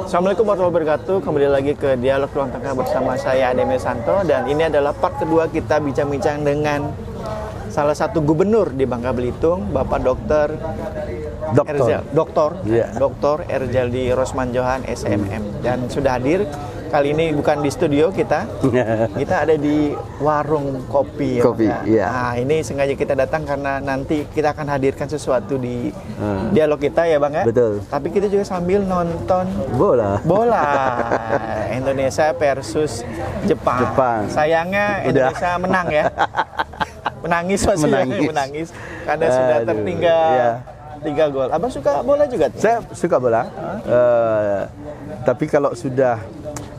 Assalamualaikum warahmatullahi wabarakatuh. Kembali lagi ke Dialog Ruang Tengah bersama saya Ademir Santo. Dan ini adalah part kedua kita bincang-bincang dengan salah satu gubernur di Bangka Belitung, Bapak Dr. Dr. Erjaldi Rosman Johan SMM. Dan sudah hadir kali ini bukan di studio kita ada di warung kopi. Ya. Nah, ini sengaja kita datang karena nanti kita akan hadirkan sesuatu di dialog kita ya Bang ya. Betul. Tapi kita juga sambil nonton bola Indonesia versus Jepang. Sayangnya Indonesia menang ya. Menangis karena sudah tertinggal 3 gol. Abang suka bola juga? Saya suka bola. Tapi kalau sudah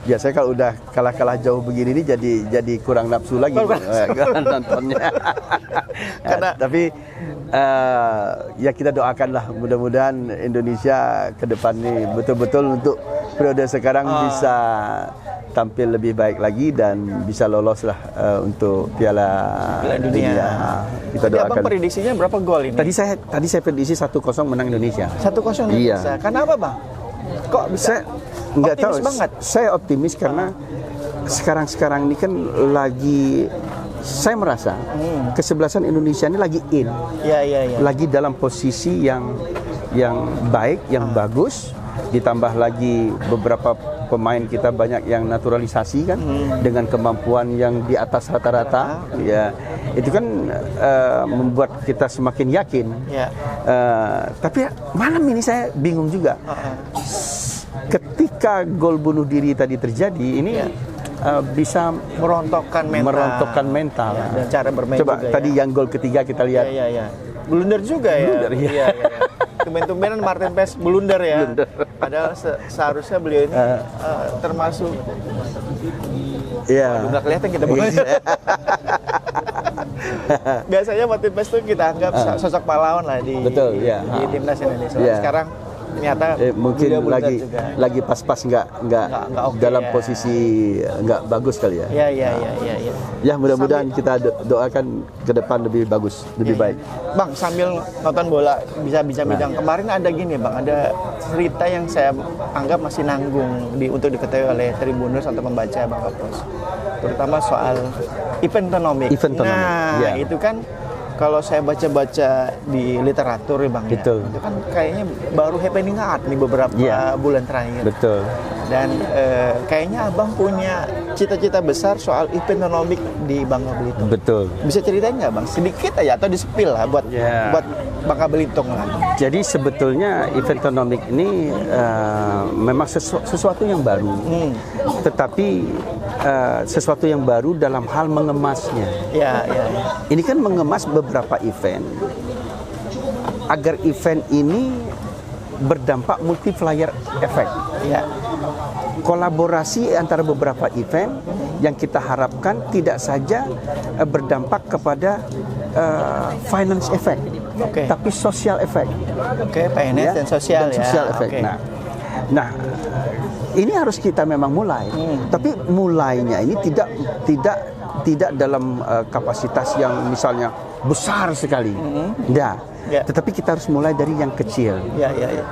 biasanya kalau udah kalah jauh begini nih jadi kurang nafsu lagi nontonnya. Tapi ya kita doakanlah mudah-mudahan Indonesia ke depan nih betul-betul untuk periode sekarang bisa tampil lebih baik lagi dan bisa lolos lah untuk Piala Dunia. Kita doakan. Abang prediksinya berapa gol ini? Tadi saya prediksi 1-0 menang Indonesia. 1-0 Indonesia. Iya. Kenapa Bang? Kok bisa? Nggak tahu. Banget. Saya optimis karena sekarang ini kan lagi saya merasa kesebelasan Indonesia ini lagi in. Iya. Lagi dalam posisi yang baik, yang bagus. Ditambah lagi beberapa pemain kita banyak yang naturalisasi kan dengan kemampuan yang di atas rata-rata. Ya, itu kan membuat kita semakin yakin. Tapi malam ini saya bingung juga. Ketika gol bunuh diri tadi terjadi, ini bisa merontokkan mental. Dan cara bermain coba juga. Tadi yang gol ketiga kita lihat. Iya. Blunder juga ya. Iya. Tumben-tumbenan Martin Paes blunder ya. Padahal seharusnya beliau ini termasuk. Iya. Nggak kelihatan kita bukan. Biasanya Martin Paes itu kita anggap sosok pahlawan lah di timnas Indonesia. Sekarang ternyata mungkin lagi pas-pas nggak okay, dalam posisi nggak bagus kali ya. Iya. Ya mudah-mudahan kita doakan ke depan lebih bagus, lebih baik. Bang, sambil nonton bola bisa bincang-bincang. Kemarin ada gini Bang, ada cerita yang saya anggap masih nanggung untuk diketahui oleh tribuners atau pembaca Bangka Post. Terutama soal eventonomik. Nah, itu kan kalau saya baca-baca di literatur ya Bang, itu kan kayaknya baru happening nih beberapa bulan terakhir. Betul. Dan kayaknya Abang punya cita-cita besar soal eventonomik di Bangka Belitung. Betul. Bisa ceritain nggak Bang? Sedikit aja atau di-spill lah buat Bangka Belitung lah. Jadi sebetulnya eventonomik ini memang sesuatu yang baru. Tetapi sesuatu yang baru dalam hal mengemasnya. Iya. Ini kan mengemas beberapa event agar event ini berdampak multiplier effect. Ya. Kolaborasi antara beberapa event yang kita harapkan tidak saja berdampak kepada finance effect, tapi social effect. Finance dan sosial ya. Social effect. Nah, ini harus kita memang mulai. Tapi mulainya ini tidak dalam kapasitas yang misalnya besar sekali. Tetapi kita harus mulai dari yang kecil.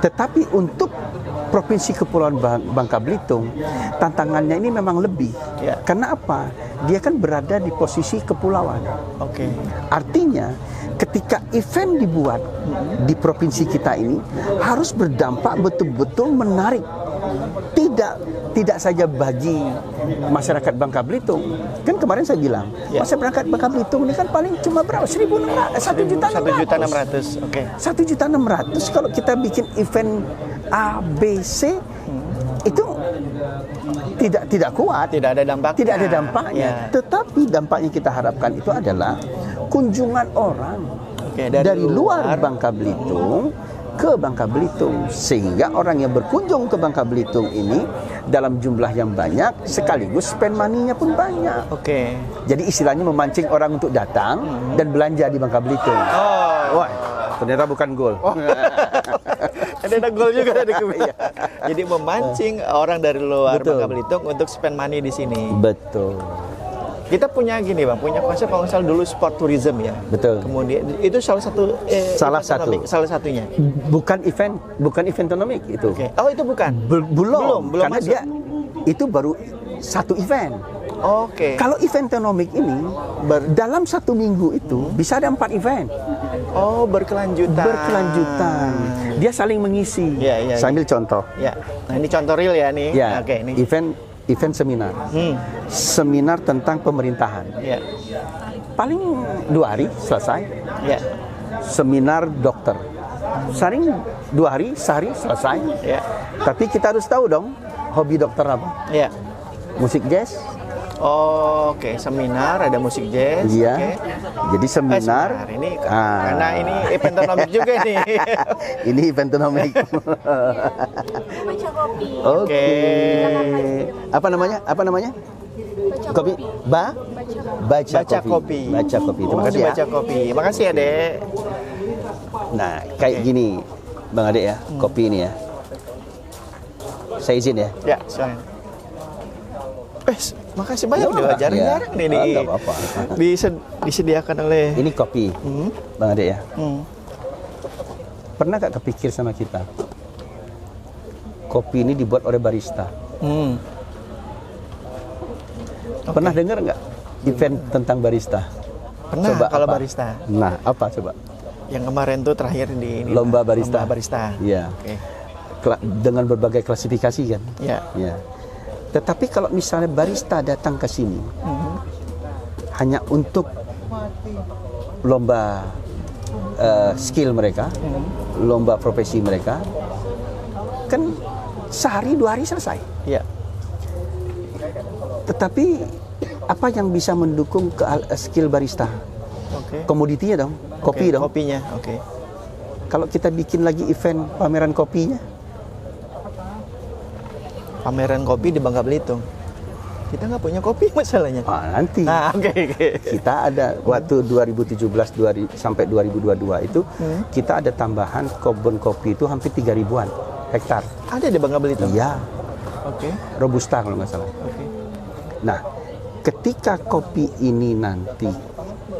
Tetapi untuk Provinsi Kepulauan Bangka Belitung, tantangannya ini memang lebih. Karena apa? Dia kan berada di posisi kepulauan. Artinya, ketika event dibuat di provinsi kita ini harus berdampak betul-betul menarik. Tidak saja bagi masyarakat Bangka Belitung. Kan kemarin saya bilang, masyarakat Bangka Belitung ini kan paling cuma berapa? 1.600.000. 1.600.000 kalau kita bikin event A, B, C itu tidak kuat. Tidak ada dampaknya. Tetapi dampaknya kita harapkan itu adalah kunjungan orang dari luar Bangka Belitung ke Bangka Belitung, sehingga orang yang berkunjung ke Bangka Belitung ini dalam jumlah yang banyak sekaligus spend money-nya pun banyak. Jadi istilahnya memancing orang untuk datang dan belanja di Bangka Belitung. Wah, ternyata bukan gol. Ada gol juga tadi. Jadi memancing orang dari luar Bangka Belitung untuk spend money di sini. Betul. Kita punya gini bang, punya konsep kalau nggak salah dulu sport tourism ya. Betul. Kemudian itu salah satu Salah event satu. ekonomi, salah satunya. Bukan eventonomik itu. Oke. Oh itu bukan. Belum karena masuk. dia itu baru satu event. Oke. Kalau eventonomik ini dalam satu minggu itu bisa ada 4 event. Oh berkelanjutan. Berkelanjutan. Dia saling mengisi. Iya, iya, Saya ambil contoh. Ya. Nah ini contoh real ya nih. Ya, Oke ini. event seminar. Seminar tentang pemerintahan. Ya. Paling 2 hari selesai. Ya. Seminar dokter. Sering 2 hari, sehari selesai. Ya. Tapi kita harus tahu dong, hobi dokter apa? Ya. Musik jazz. Oh, oke, seminar ada musik jazz. Iya. Oke. Jadi seminar. Ini karena ini eventonomik juga nih. Ini eventonomik. Baca kopi. Oke. Apa namanya? Apa namanya? Kopi. Baca Baca kopi. Baca kopi. Terima Oh, kasih ya. baca kopi. Makasih ya, Dek. Nah, kayak gini, Bang Ade ya, kopi ini ya. Saya izin ya. Ya, silakan. Makasih banyak Ya, udah jarang-jarang ya. nih nih. Nggak apa-apa. Disediakan oleh Ini kopi, Bang Ade ya. Pernah gak kepikir sama kita? Kopi ini dibuat oleh barista. Pernah dengar nggak event tentang barista? Pernah Coba kalau apa? barista. Nah, apa coba? Yang kemarin tuh terakhir di ini, Lomba barista. Lomba barista. Iya. Oke. Dengan berbagai klasifikasi kan? Ya. Ya. Tetapi kalau misalnya barista datang ke sini hanya untuk lomba skill mereka, lomba profesi mereka, kan sehari 2 hari selesai. Ya. Tetapi apa yang bisa mendukung ke skill barista? Oke. Komoditinya dong, kopi Oke, dong. Kopinya, oke. Kalau kita bikin lagi event pameran kopinya, Pameran kopi di Bangka Belitung. Kita nggak punya kopi masalahnya. nanti Nah, oke. kita ada waktu 2017 sampai 2022 itu kita ada tambahan kebun kopi itu hampir 3.000-an hektar. Ada di Bangka Belitung. Iya, Oke. robusta kalau nggak salah. Oke. Nah, ketika kopi ini nanti,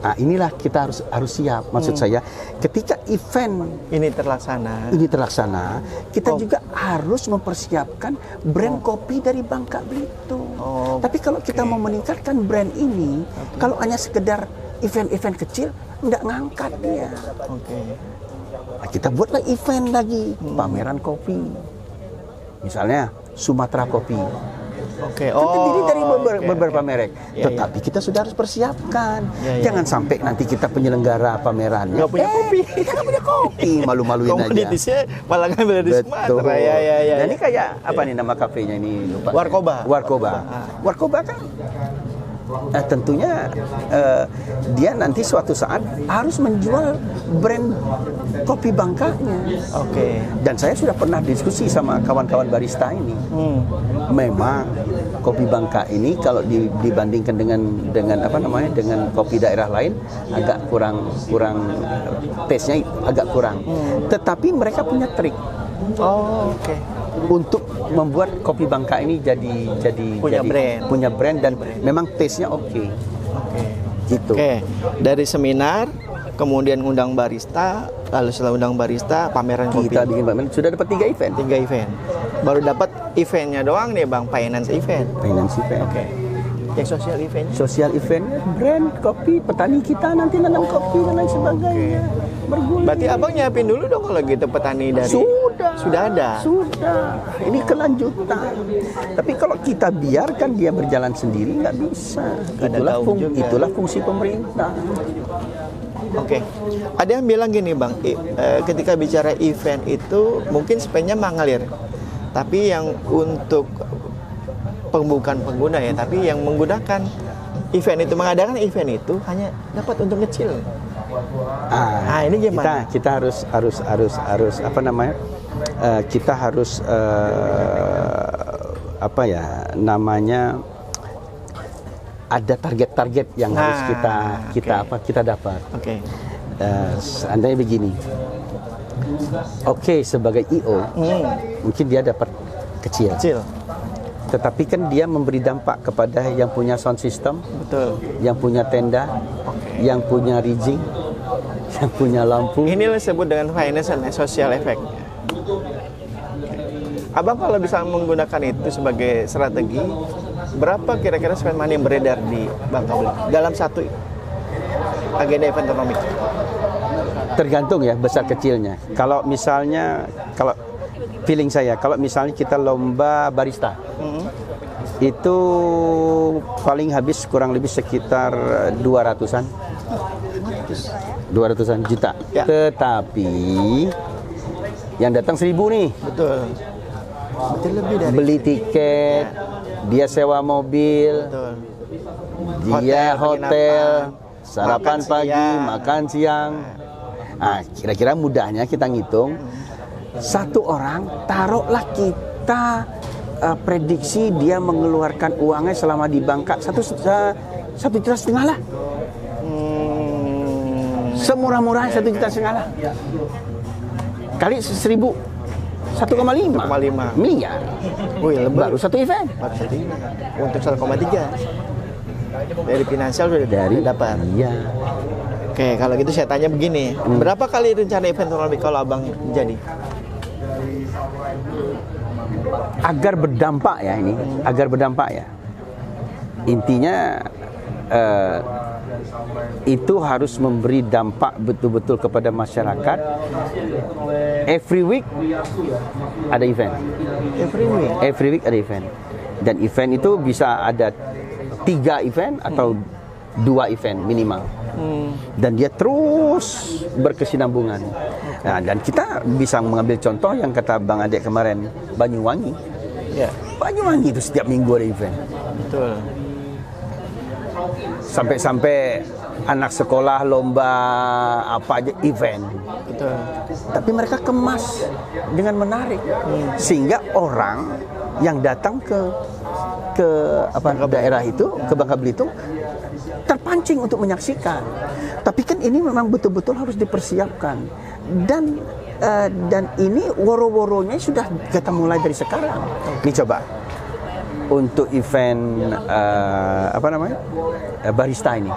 nah inilah kita harus siap. Maksud saya, ketika event Ini terlaksana. ini terlaksana, kita juga harus mempersiapkan brand kopi dari Bangka Belitung. Oh, Tapi kalau kita mau meningkatkan brand ini, kalau hanya sekedar event-event kecil, nggak ngangkat dia. Oke. Nah, kita buatlah event lagi, pameran kopi. Misalnya Sumatera Kopi. Oke. Kan terdiri dari oke, beberapa oke. merek. Iya, Tetapi kita sudah harus persiapkan. Iya, iya. Jangan sampai nanti kita penyelenggara pamerannya Nggak punya kopi. Kita nggak punya kopi, malu-maluin aja. Komoditisnya malah ngambil dari Betul. Sumatera. Ya. Dan ini kayak apa nih nama kafenya ini? Lupa. Warkoba. Warkoba. Warkoba kan tentunya dia nanti suatu saat harus menjual brand kopi Bangkanya. Oke. Dan saya sudah pernah diskusi sama kawan-kawan barista ini. Memang kopi Bangka ini kalau dibandingkan dengan apa namanya dengan kopi daerah lain agak kurang taste-nya agak kurang. Tetapi mereka punya trik Oh, oke. untuk membuat kopi Bangka ini punya brand dan memang taste-nya oke. Oke. Gitu. Oke. Dari seminar, kemudian undang barista, lalu setelah undang barista, pameran kopi. Kita bikin pameran sudah dapat 3 event. 3 event. Baru dapat eventnya doang nih Bang, finance event. Finance event. Oke. Yang sosial eventnya? Sosial event, brand kopi, petani kita nanti nanam kopi dan lain sebagainya. Bergulir. Berarti abang nyiapin dulu dong kalau gitu petani dari Sudah ada. Sudah. Ini kelanjutan. Tapi kalau kita biarkan dia berjalan sendiri nggak bisa. Nggak ada gaung juga. Itulah fungsi pemerintah. Oke. Ada yang bilang gini Bang, ketika bicara event itu mungkin spendnya mengalir. Tapi yang untuk bukan pengguna ya, tapi yang menggunakan event itu, mengadakan event itu hanya dapat untung kecil. Ini gimana? Kita harus apa namanya? Kita harus apa ya namanya? Ada target-target yang harus kita dapat. Oke. Seandainya begini. Oke, sebagai IO mungkin dia dapat kecil. tetapi kan dia memberi dampak kepada yang punya sound system, Betul. yang punya tenda, yang punya rigging, yang punya lampu. Ini disebut dengan finance and social effect. Abang kalau bisa menggunakan itu sebagai strategi, berapa kira-kira spend money yang beredar di Bangka Belitung dalam satu agenda event ekonomi? Tergantung ya besar kecilnya. Kalau misalnya, kalau feeling saya, kalau misalnya kita lomba barista, itu paling habis kurang lebih sekitar 200-an juta. Ya. Tetapi yang datang 1.000 nih. Betul. Berarti lebih dari Beli tiket, dia sewa mobil, Betul. dia hotel, penginapan, sarapan makan pagi, siang. makan siang. Nah, kira-kira mudahnya kita ngitung, satu orang taruhlah kita prediksi dia mengeluarkan uangnya selama di Bangka 1,5 juta lah. Semurah-murahnya 1,5 juta lah. Kali 1.000, 1,5 miliar. Wih, lebih. Baru satu event. Baru satu ini. Untuk 1,3 dari finansial sudah dapat. Iya. Oke, kalau gitu saya tanya begini, berapa kali rencana event ekonomi kalau abang jadi? Agar berdampak ya ini, agar berdampak ya. Intinya itu harus memberi dampak betul-betul kepada masyarakat. Every week ada event. Every week ada event. Dan event itu bisa ada 3 event atau 2 event minimal. Dan dia terus berkesinambungan. Nah, dan kita bisa mengambil contoh yang kata Bang Adek kemarin, Banyuwangi. Ya, Banyuwangi itu setiap minggu ada event. betul. Sampai-sampai anak sekolah lomba apa aja event. Betul. Tapi mereka kemas dengan menarik sehingga orang yang datang ke daerah itu, ke Bangka Belitung, terpancing untuk menyaksikan. Tapi kan ini memang betul-betul harus dipersiapkan dan ini woro-woronya sudah kita mulai dari sekarang. Ini coba untuk event barista ini,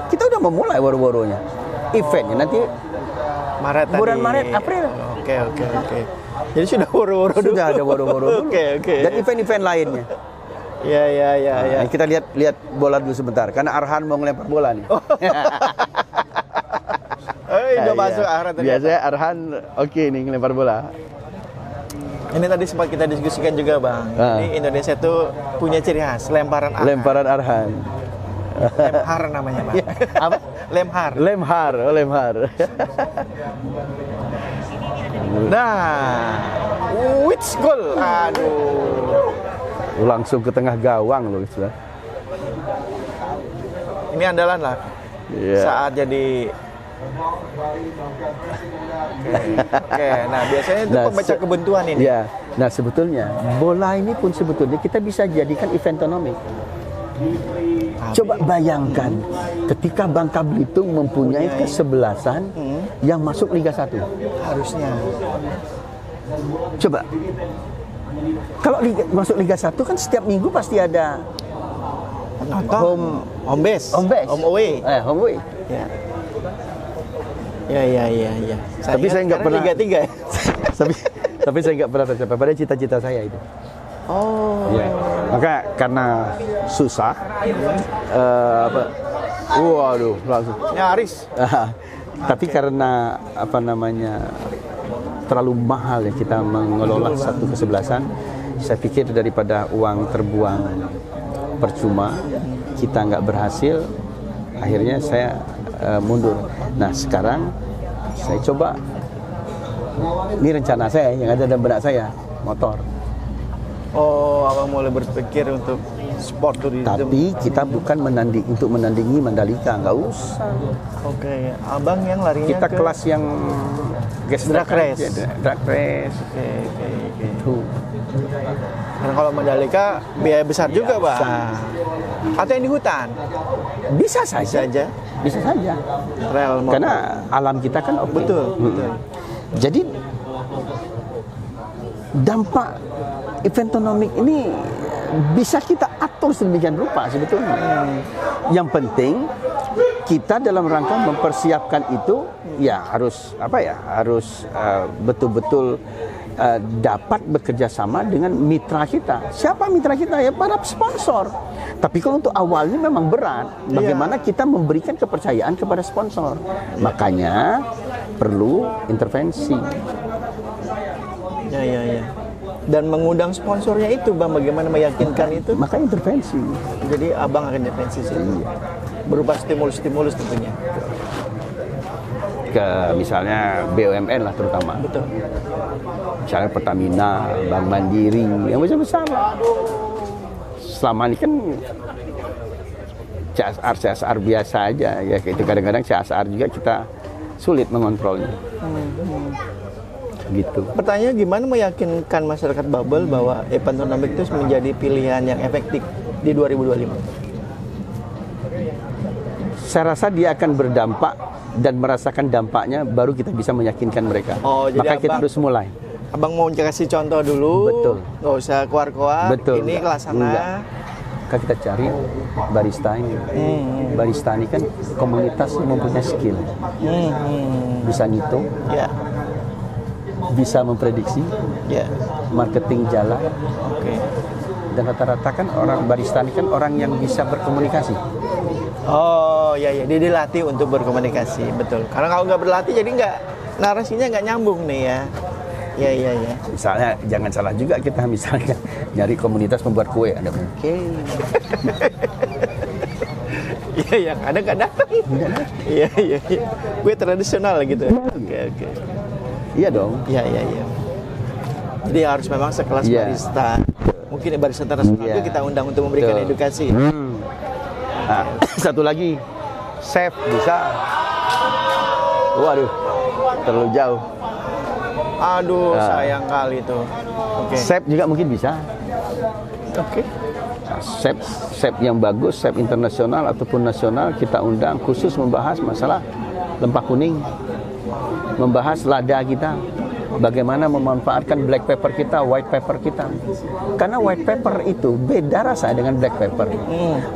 kita udah memulai woro-woronya. Eventnya nanti Maret tadi. bulan Maret, April. Oke. Jadi sudah woro-woro dulu. Sudah ada woro-woro dulu. Oke. Dan event-event lainnya. Ya. Nah, kita lihat bola dulu sebentar karena Arhan mau ngelempar bola nih. Udah masuk arah tadi. Biasanya Arhan oke nih ngelempar bola. Ini tadi sempat kita diskusikan juga, Bang. Ini Indonesia tuh punya ciri khas, lemparan Arhan. Lemparan Arhan. Lemhar namanya, Bang. Apa? Lemhar. Lemhar. Nah, which goal? Aduh. Langsung ke tengah gawang loh, sudah. Ini andalan lah. Iya. Saat jadi Oke. Nah, biasanya itu pemecah kebuntuan ini. Ya. Nah, sebetulnya bola ini pun sebetulnya kita bisa jadikan event ekonomi. Coba bayangkan ketika Bangka Belitung mempunyai kesebelasan yang masuk Liga 1. Harusnya. Coba. Kalau masuk Liga 1 kan setiap minggu pasti ada home base. Home away. Ya. Ya. Tapi saya nggak pernah Liga 3. tapi saya nggak pernah tercapai pada cita-cita saya itu. Oh. Ya. Maka karena susah, waduh langsung. Nyaris. Tapi karena terlalu mahal ya kita mengelola satu kesebelasan, saya pikir daripada uang terbuang percuma, kita nggak berhasil, akhirnya saya mundur. Nah sekarang saya coba, ini rencana saya yang ada dalam benak saya, motor. Oh, abang mulai berpikir untuk sport tourism. Tapi kita bukan untuk menandingi Mandalika, nggak usah. Oke, abang yang larinya Kita ke kelas yang drag race. Drag race. Oke. Tuh. Dan kalau Mandalika biaya besar juga, Bang. Atau yang di hutan? Bisa saja. Trail motor. Karena alam kita kan oke. Betul. Jadi dampak event ekonomi ini bisa kita atur sedemikian rupa sebetulnya. Yang penting kita dalam rangka mempersiapkan itu ya harus betul-betul dapat bekerja sama dengan mitra kita. Siapa mitra kita? Ya para sponsor. Tapi kalau untuk awalnya memang berat. Bagaimana kita memberikan kepercayaan kepada sponsor? Makanya perlu intervensi. Ya. Dan mengundang sponsornya itu, Bang, bagaimana meyakinkan itu? Maka intervensi. Jadi abang akan intervensi sih. Berupa stimulus-stimulus tentunya. Ke misalnya BUMN lah terutama. Betul. Misalnya Pertamina, Bank Mandiri, yang besar-besar lah. Selama ini kan CSR biasa aja ya, itu kadang-kadang CSR juga kita sulit mengontrolnya. Gitu. Pertanyaan gimana meyakinkan masyarakat Babel bahwa Eventonomics itu menjadi pilihan yang efektif di 2025? Saya rasa dia akan berdampak dan merasakan dampaknya baru kita bisa meyakinkan mereka. Oh, jadi maka kita harus mulai. Abang mau kasih contoh dulu. Betul. Nggak usah keluar-keluar. Betul. Ini kelas sana. Kan kita cari barista ini. Barista ini kan komunitas yang mempunyai skill. Bisa ngitung. Ya. Bisa memprediksi. Ya. Marketing jalan. Oke. Dan rata-rata kan orang barista ini kan orang yang bisa berkomunikasi. Oh ya, dia dilatih untuk berkomunikasi, betul. Karena kalau nggak berlatih jadi narasinya nggak nyambung nih ya. Ya. Misalnya jangan salah juga kita misalnya nyari komunitas membuat kue, ada mungkin. Iya, kadang-kadang. Iya. Kue tradisional gitu. Oke. Iya dong. Iya. Jadi harus memang sekelas barista. Mungkin barista internasional itu kita undang untuk memberikan edukasi. Nah, satu lagi, chef bisa. Waduh, terlalu jauh. Aduh, sayang kali itu. Oke. Chef juga mungkin bisa. Oke. Nah, chef yang bagus, chef internasional ataupun nasional kita undang khusus membahas masalah lempah kuning, membahas lada kita, bagaimana memanfaatkan black pepper kita, white pepper kita. Karena white pepper itu beda rasa dengan black pepper.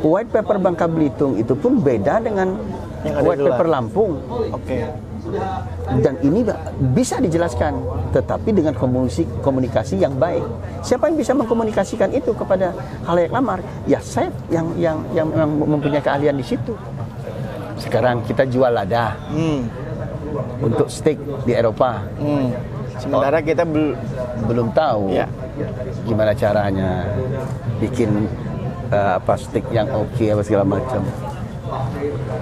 White pepper Bangka Belitung itu pun beda dengan white pepper Lampung. Oke. Dan ini bisa dijelaskan, tetapi dengan komunikasi yang baik. Siapa yang bisa mengkomunikasikan itu kepada khalayak lamar? Ya chef yang mempunyai keahlian di situ. Sekarang kita jual lada untuk steak di Eropa. Sementara kita belum tahu gimana caranya bikin steak yang oke apa segala macam.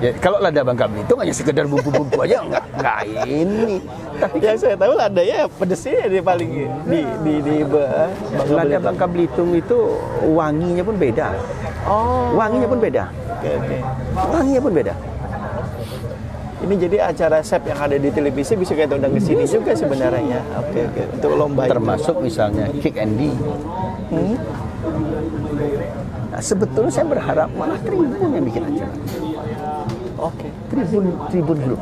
Ya, kalau lada Bangka Belitung hanya sekedar bumbu-bumbu aja enggak ini. Tapi yang saya tahu ladanya pedesnya di paling di lada Bangka Belitung itu wanginya pun beda. Oh, wanginya pun beda. Oke. Wanginya pun beda. Ini jadi acara chef yang ada di televisi bisa kita undang ke sini juga sebenarnya. Oke. Untuk lomba termasuk itu. Misalnya Kick Andy. Nah, sebetulnya saya berharap malah Tribun yang bikin acara. Oke. Tribun Group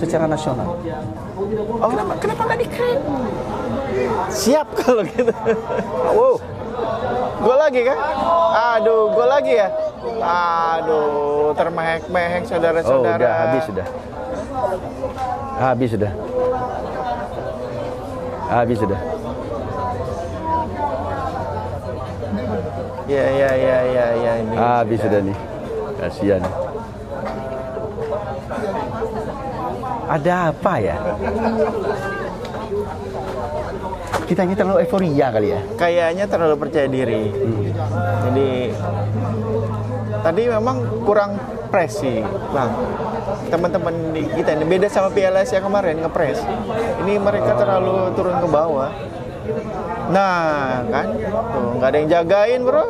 secara nasional. Oh, kenapa nggak di-create? Siap kalau gitu. Wow. Gol lagi kan? Aduh, gol lagi ya? Aduh, termehek-mehek saudara-saudara. Oh, udah habis sudah. Habis sudah. Ya ini. Habis sudah nih. Kasihan. Ada apa ya? Kita ini terlalu euforia kali ya? Kayaknya terlalu percaya diri. Jadi tadi memang kurang press sih, Bang. Teman-teman kita ini beda sama Piala Asia kemarin ngepres. Ini mereka terlalu turun ke bawah. Nah, kan? Tuh, nggak ada yang jagain, bro.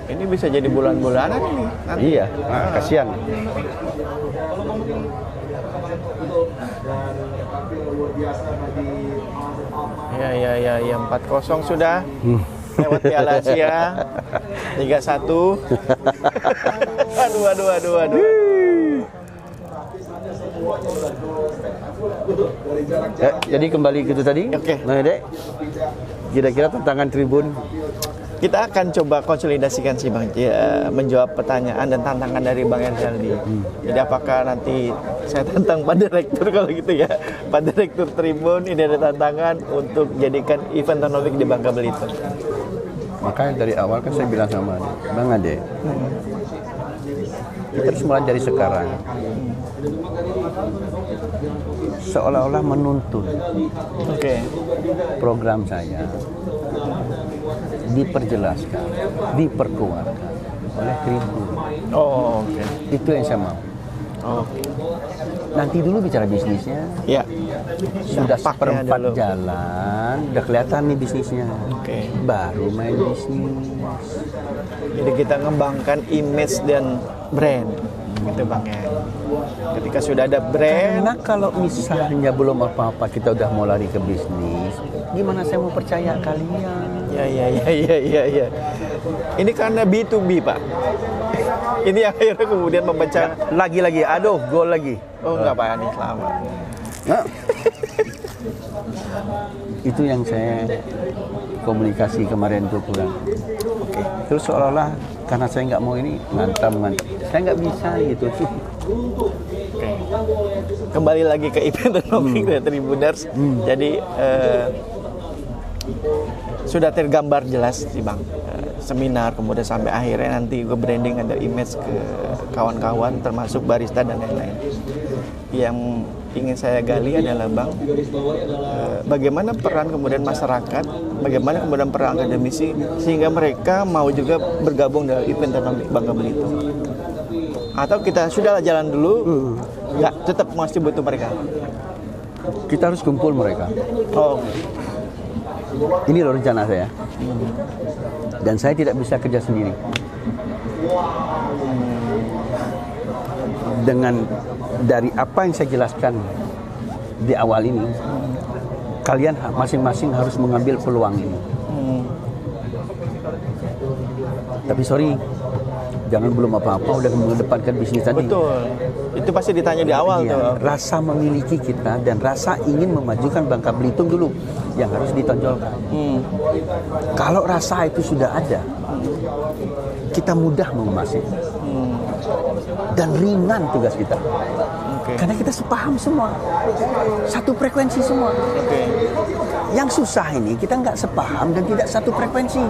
Ini bisa jadi bulan-bulanan ini. Nanti. Iya, kasihan. Ya, 4-0 sudah. Lewat Piala Asia 3-1. Aduh. Jadi kembali ke itu tadi. Oke. Nah, Dek, kira-kira tantangan Tribun. Kita akan coba konsolidasikan sih Bang, ya, menjawab pertanyaan dan tantangan dari Bang Erzaldi. Jadi apakah nanti saya tantang Pak Direktur kalau gitu ya, Pak Direktur Tribun, ini ada tantangan untuk jadikan event Tonovik di Bangka Belitung. Makanya dari awal kan saya bilang sama Bang Ade, kita harus mulai dari sekarang. Seolah-olah menuntun Oke. program saya diperjelaskan, diperkuatkan oleh Tribun. Oh, oke. Itu yang saya mau. Oke. Nanti dulu bicara bisnisnya. Ya. Sudah Dampaknya seperempat dulu. jalan, udah kelihatan nih bisnisnya. Oke. Baru main bisnis. Jadi kita ngembangkan image dan brand, gitu Bang ya. Ketika sudah ada brand, Karena kalau misalnya belum apa-apa kita udah mau lari ke bisnis, gimana saya mau percaya kalian? ya. Ini karena B2B Pak. Ini yang akhirnya kemudian memecah. Lagi-lagi, aduh, gol lagi. Oh enggak Pak, ini selamat. Nah, itu yang saya komunikasi kemarin tuh kurang. Oke. Terus seolah-olah karena saya nggak mau ini ngantam. Saya nggak bisa gitu. Oke. Kembali lagi ke event Tonovik dari Tribuners. Jadi sudah tergambar jelas sih Bang. Seminar kemudian sampai akhirnya nanti gue branding ada image ke kawan-kawan termasuk barista dan lain-lain. Yang ingin saya gali adalah Bang, bagaimana peran kemudian masyarakat, bagaimana kemudian peran akademisi sehingga mereka mau juga bergabung dalam event Tonovik Bangka Belitung. Atau kita sudahlah jalan dulu, nggak tetap masih butuh mereka. Kita harus kumpul mereka. Oh, Ini loh rencana saya. Dan saya tidak bisa kerja sendiri. Dengan dari apa yang saya jelaskan di awal ini, kalian masing-masing harus mengambil peluang ini. Tapi sorry, jangan belum apa-apa udah mengedepankan bisnis tadi. betul. Itu pasti ditanya di awal Iya, tuh. rasa memiliki kita dan rasa ingin memajukan Bangka Belitung dulu yang harus ditonjolkan. Kalau rasa itu sudah ada, kita mudah mengemasnya dan ringan tugas kita. Oke. Karena kita sepaham semua, satu frekuensi semua. Oke. Yang susah ini kita nggak sepaham dan tidak satu frekuensi.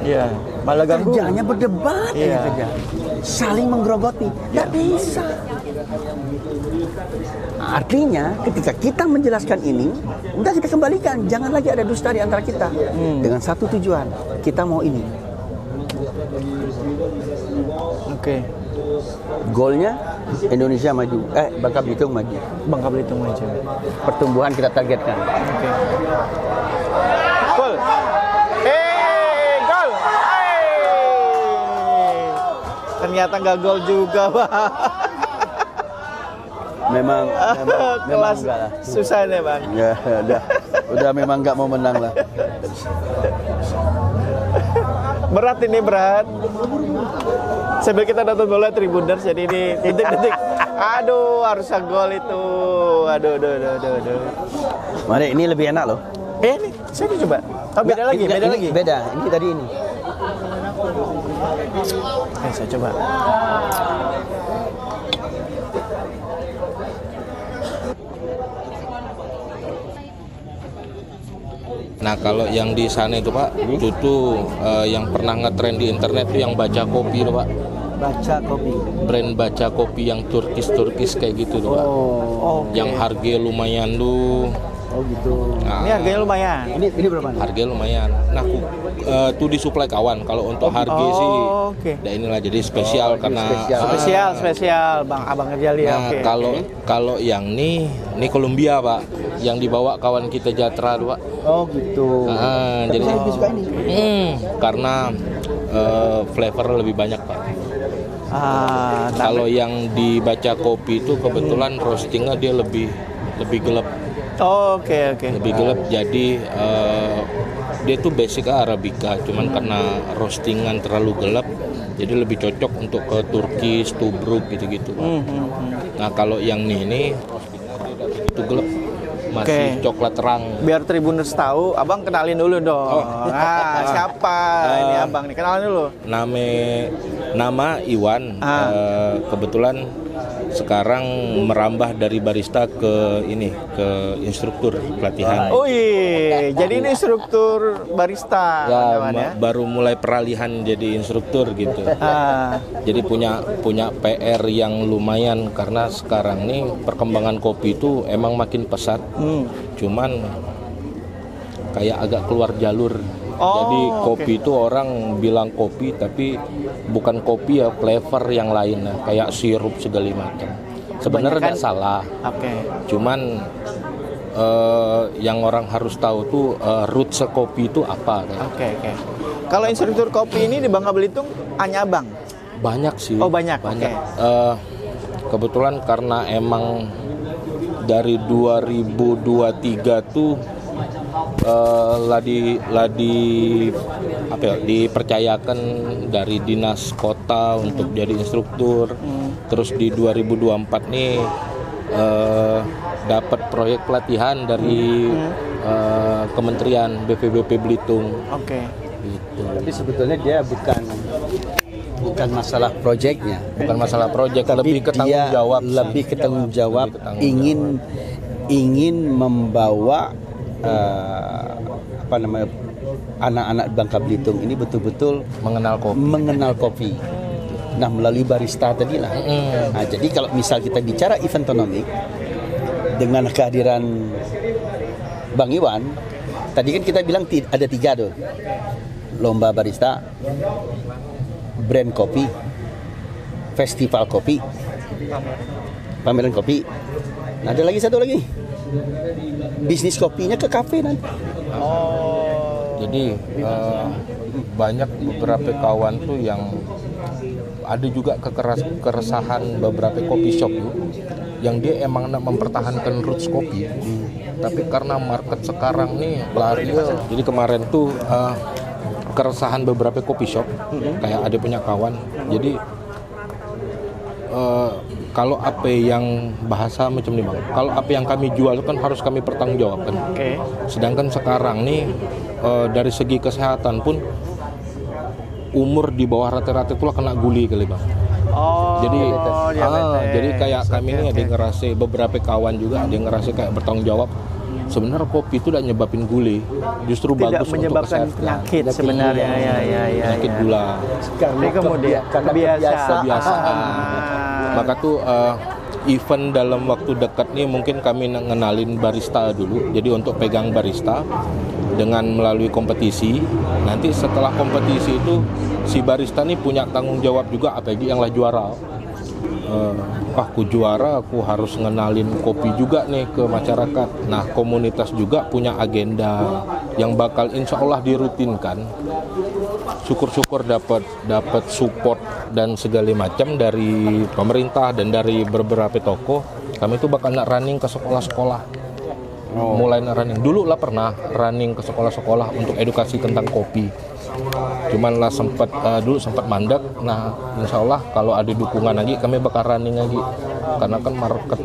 Iya, malah ganggu. Kerjanya berdebat Iya. kerja, saling menggerogoti, nggak bisa. Artinya ketika kita menjelaskan ini, udah kita kembalikan, jangan lagi ada dusta di antara kita. Dengan satu tujuan, kita mau ini. Oke. Goalnya Indonesia maju, Bangka Belitung maju. Bangka Belitung aja. Pertumbuhan kita targetkan. Oke. Gol. Gol. Ternyata nggak gol juga, Pak. Memang Kelas enggak lah. susah nih, Bang. Ya, udah memang nggak mau menang lah. Berat ini, berat. Sambil kita nonton bola Tribuners, jadi ini detik-detik. Aduh, harusnya gol itu. Aduh. Mari, ini lebih enak loh. Nih, saya coba. Oh, beda lagi, beda lagi. Beda, ini tadi ini. Saya coba. Nah kalau yang di sana itu Pak, itu tuh yang pernah ngetrend di internet tuh yang baca kopi tuh Pak. Baca kopi. Brand baca kopi yang Turkis kayak gitu tuh Pak. Oh, Yang harga lumayan tuh. Oh gitu. ini harganya lumayan. Ini berapa nih? Harga lumayan. Nah tuh disuplai kawan. Kalau untuk harga sih, oke. nah inilah jadi spesial karena Spesial, Bang Abang Erzaldi. Nah, Oke. kalau yang ini Kolombia Pak, yang dibawa kawan kita Jatra tuh Pak. Oh gitu. Nah, jadi saya lebih suka ini. karena flavor lebih banyak Pak. Kalau yang dibaca kopi itu kebetulan roastingnya dia lebih gelap, Oke. lebih gelap. Jadi dia tuh basic Arabica, cuman karena roastingan terlalu gelap, Jadi lebih cocok untuk ke Turki, Tobruk gitu-gitu. Nah kalau yang ini itu gelap, masih Oke. coklat terang. Biar Tribuners tahu, abang kenalin dulu dong. Nah, siapa ini abang nih? Kenalin dulu. Nama Iwan. Kebetulan sekarang merambah dari barista ke instruktur pelatihan. Oh iya, jadi ini instruktur barista. Ya, teman-teman ya. baru mulai peralihan jadi instruktur gitu. Ah, Jadi punya PR yang lumayan karena sekarang nih perkembangan kopi itu emang makin pesat. Cuman kayak agak keluar jalur. Jadi kopi itu orang bilang kopi tapi bukan kopi ya, flavor yang lain kayak sirup segala macam. Sebenarnya tidak salah. Oke. Cuman yang orang harus tahu tuh roots kopi itu apa kan. Oke. Kalau instruktur kopi ini di Bangka Belitung hanya abang. Banyak sih. Oh, banyak. Oke. Kebetulan karena emang dari 2023 tuh dipercayakan dari dinas kota untuk jadi instruktur. Terus di 2024 nih dapat proyek pelatihan dari Kementerian BPBP Belitung. Oke. Gitu. Tapi sebetulnya dia bukan masalah proyeknya, Bukan masalah proyek, lebih ke tanggung dia jawab. sih. lebih ke tanggung jawab, Lebih ke tanggung ingin membawa anak-anak Bangka Belitung ini betul-betul mengenal kopi. Nah, melalui barista tadi lah. Nah, jadi kalau misal kita bicara eventonomik dengan kehadiran Bang Iwan, tadi kan kita bilang ada 3 tuh. Lomba barista, brand kopi, festival kopi, pameran kopi. Nah, ada lagi satu lagi. Bisnis kopinya ke kafe nanti. Jadi banyak beberapa kawan tuh yang ada juga keresahan beberapa kopi shop tuh, yang dia emang nak mempertahankan roots kopi, tapi karena market sekarang nih lari. Jadi kemarin tuh keresahan beberapa kopi shop, kayak ada punya kawan. Jadi kalau apa yang bahasa macam ini bang, kalau apa yang kami jual kan harus kami pertanggungjawabkan. Oke. Sedangkan sekarang nih dari segi kesehatan pun umur di bawah rata-rata itulah kena guli kali bang. Jadi diabetes. jadi kayak kami ini ada ngerasa, beberapa kawan juga ada ngerasa kayak bertanggung jawab. Sebenarnya kopi itu tidak nyebabin guli, justru Tidak bagus untuk menyebabkan kesehatan. penyakit sebenarnya. Penyakit gula. Jadi kemudian kebiasaan. Maka tuh event dalam waktu dekat nih mungkin kami ngenalin barista dulu. Jadi untuk pegang barista dengan melalui kompetisi. Nanti setelah kompetisi itu si barista nih punya tanggung jawab juga, apalagi yang lah juara. Aku juara, aku harus ngenalin kopi juga nih ke masyarakat. Nah, komunitas juga punya agenda yang bakal insya Allah dirutinkan. Syukur-syukur dapat support dan segala macam dari pemerintah dan dari beberapa toko. Kami tuh bakal nak running ke sekolah-sekolah. Mulai running. Dulu lah pernah running ke sekolah-sekolah untuk edukasi tentang kopi. Cuman lah dulu sempat mandek. Nah, insya Allah kalau ada dukungan lagi kami bakal running lagi. Karena kan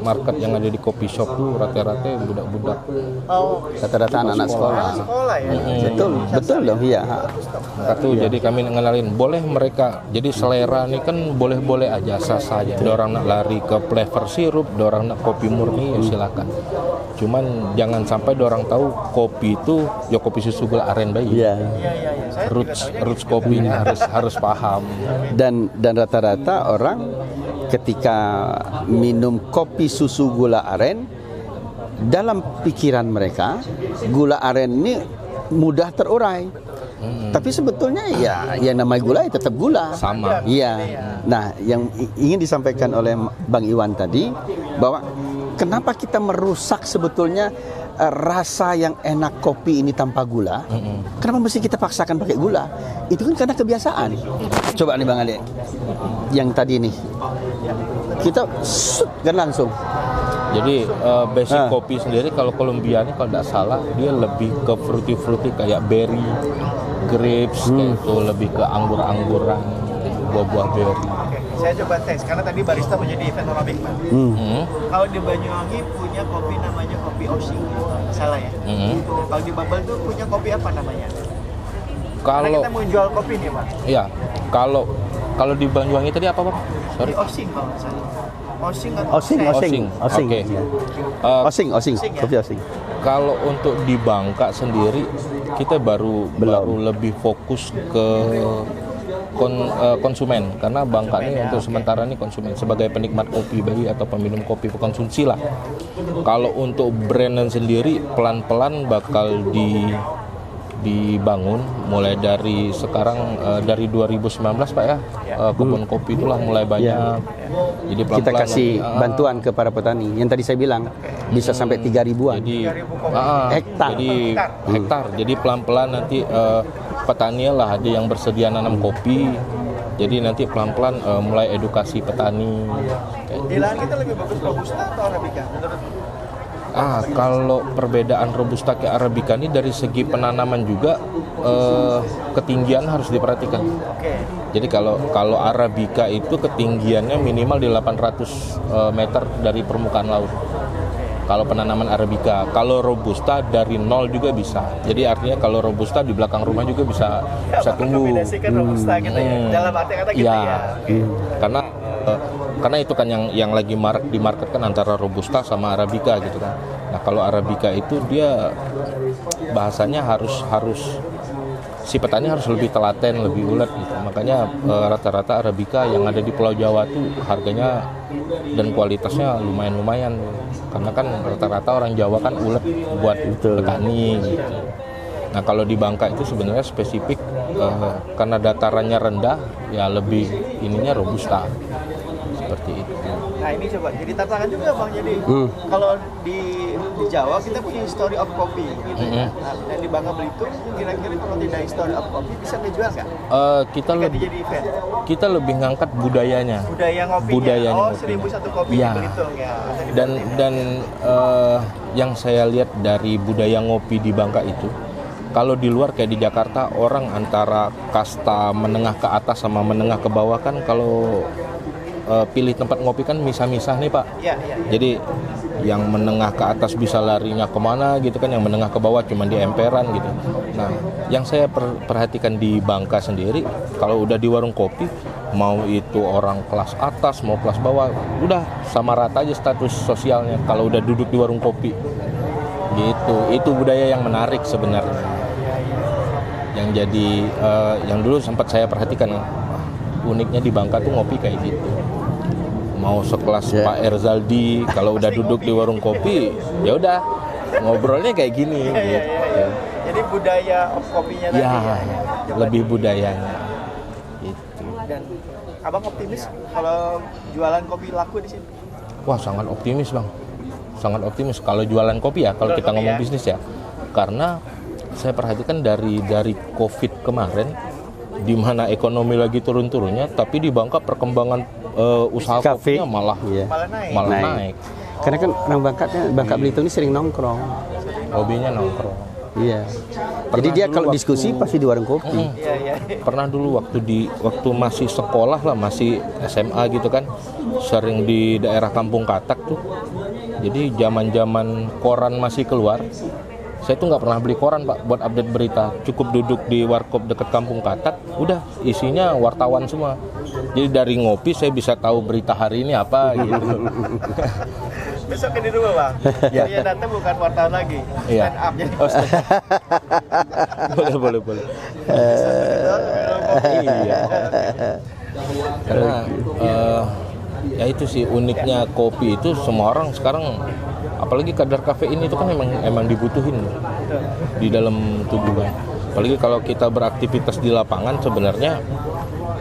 market yang ada di kopi shop tuh rata-rata budak-budak. Rata-rata anak-anak sekolah. Ya. Betul dong, iya. Jadi kami ngenalin boleh mereka. Jadi selera nih kan boleh-boleh aja saja. Ada orang nak lari ke flavor sirup, ada orang nak kopi murni, ya silakan. Cuman jangan sampai ada orang tahu kopi itu ya kopi susu gula aren bayi. Iya. Roots kopinya harus paham. Dan rata-rata orang ketika minum kopi susu gula aren, dalam pikiran mereka gula aren ini mudah terurai. Tapi sebetulnya ya yang namanya gula ya tetap gula. Sama. Iya. Nah, yang ingin disampaikan oleh Bang Iwan tadi bahwa kenapa kita merusak sebetulnya rasa yang enak kopi ini tanpa gula? Kenapa mesti kita paksakan pakai gula? Itu kan karena kebiasaan. Coba nih Bang Ade, yang tadi nih kita kan langsung. Jadi basic kopi sendiri kalau Colombia ini kalau tidak salah dia lebih ke fruity kayak berry, grapes, kayak itu lebih ke anggur-angguran. buah-buah berry. Oke, saya coba tes karena tadi barista menjadi event Arabic, Pak. Kalau di Banyuwangi punya kopi namanya kopi Osing, salah ya? Kalau di Babel tuh punya kopi apa namanya? Karena Kalau kita mau jual kopi nih, Pak. ya, kalau di Banyuwangi tadi apa, Pak? Sorry. Di Osing kalau nggak salah. Osing atau Osing. Oke. Iya. Eh, Osing, Osing ya? kopi Osing. Kalau untuk di Bangka sendiri kita baru lebih fokus ke konsumen karena Bangka ini untuk sementara ini konsumen sebagai penikmat kopi bayi atau peminum kopi konsumsi lah. Kalau untuk brand sendiri pelan-pelan bakal dibangun mulai dari sekarang dari 2019 Pak ya. Kebun kopi itulah mulai banyak. Jadi Kita pelan-pelan kasih bantuan ke para petani. Yang tadi saya bilang bisa sampai 3.000-an. jadi Hektar. jadi hektar. Jadi pelan-pelan nanti petani lah ada yang bersedia nanam kopi. Jadi nanti pelan-pelan mulai edukasi petani. Di lahan kita lebih bagus Robusta atau Arabica menurut? Kalau perbedaan Robusta ke Arabica ini dari segi penanaman juga ketinggian harus diperhatikan. Oke. Jadi kalau Arabica itu ketinggiannya minimal di 800 meter dari permukaan laut. Kalau penanaman Arabica, kalau Robusta dari nol juga bisa. Jadi artinya kalau Robusta di belakang rumah juga bisa tumbuh. Kombinasikan Robusta gitu ya. Dalam arti kata gitu ya. Karena itu kan yang lagi dimarketkan antara Robusta sama Arabica gitu kan. Nah kalau Arabica itu dia bahasanya harus si petani harus lebih telaten, lebih ulet gitu. Makanya rata-rata Arabica yang ada di Pulau Jawa tuh harganya dan kualitasnya lumayan. Karena kan rata-rata orang Jawa kan ulet buat petani gitu. Nah kalau di Bangka itu sebenarnya spesifik karena datarannya rendah ya lebih ininya Robusta seperti itu. Nah ini coba jadi tantangan juga Bang. Jadi kalau di Jawa kita punya history of coffee gitu ya. Nah, dan di Bangka Belitung kira-kira kalau tidak history of coffee bisa dijual nggak? Kita Jadi event. kita lebih ngangkat budayanya. Budaya ngopinya. Budayanya Oh, ngopinya. 1001 kopi Ya. di Belitung ya. Dan yang saya lihat dari budaya ngopi di Bangka itu, kalau di luar kayak di Jakarta orang antara kasta menengah ke atas sama menengah ke bawah kan kalau pilih tempat ngopi kan misah-misah nih Pak. Iya. Jadi yang menengah ke atas bisa larinya kemana gitu kan, yang menengah ke bawah cuma di emperan gitu. Nah, yang saya perhatikan di Bangka sendiri, kalau udah di warung kopi, mau itu orang kelas atas mau kelas bawah, udah sama rata aja status sosialnya kalau udah duduk di warung kopi. Gitu. Itu budaya yang menarik sebenarnya. Yang jadi yang dulu sempat saya perhatikan, uniknya di Bangka tuh ngopi kayak gitu. Mau sekelas Pak Erzaldi kalau udah duduk di warung kopi ya udah ngobrolnya kayak gini gitu. Jadi budaya of kopinya tadi Ya, Coba lebih budayanya itu. Dan Abang optimis kalau jualan kopi laku di sini? Wah, sangat optimis Bang. Sangat optimis kalau jualan kopi ya, kalau Jualan kita kopi ngomong ya. bisnis ya. Karena saya perhatikan dari Covid kemarin di mana ekonomi lagi turun-turunnya, tapi di Bangka perkembangan usaha Kafe. kopinya malah Malah naik. naik. Karena kan orang Bangka Belitung ini sering nongkrong. Hobinya nongkrong. Iya. Jadi dia dulu kalau waktu- diskusi pasti di warung kopi. Iya. Pernah dulu waktu masih sekolah lah, masih SMA gitu kan, sering di daerah Kampung Katak tuh. Jadi zaman-zaman koran masih keluar, saya tuh nggak pernah beli koran Pak buat update berita. Cukup duduk di warkop dekat Kampung Katak, udah isinya wartawan semua. Jadi dari ngopi saya bisa tahu berita hari ini apa gitu. Besok di rumah Bang. Yang datang bukan wartawan lagi. Iya. Stand up jadi. Boleh. Iya. Karena ya itu sih uniknya kopi itu, semua orang sekarang apalagi kadar kafein itu kan emang dibutuhin di dalam tubuh kan. Apalagi kalau kita beraktivitas di lapangan sebenarnya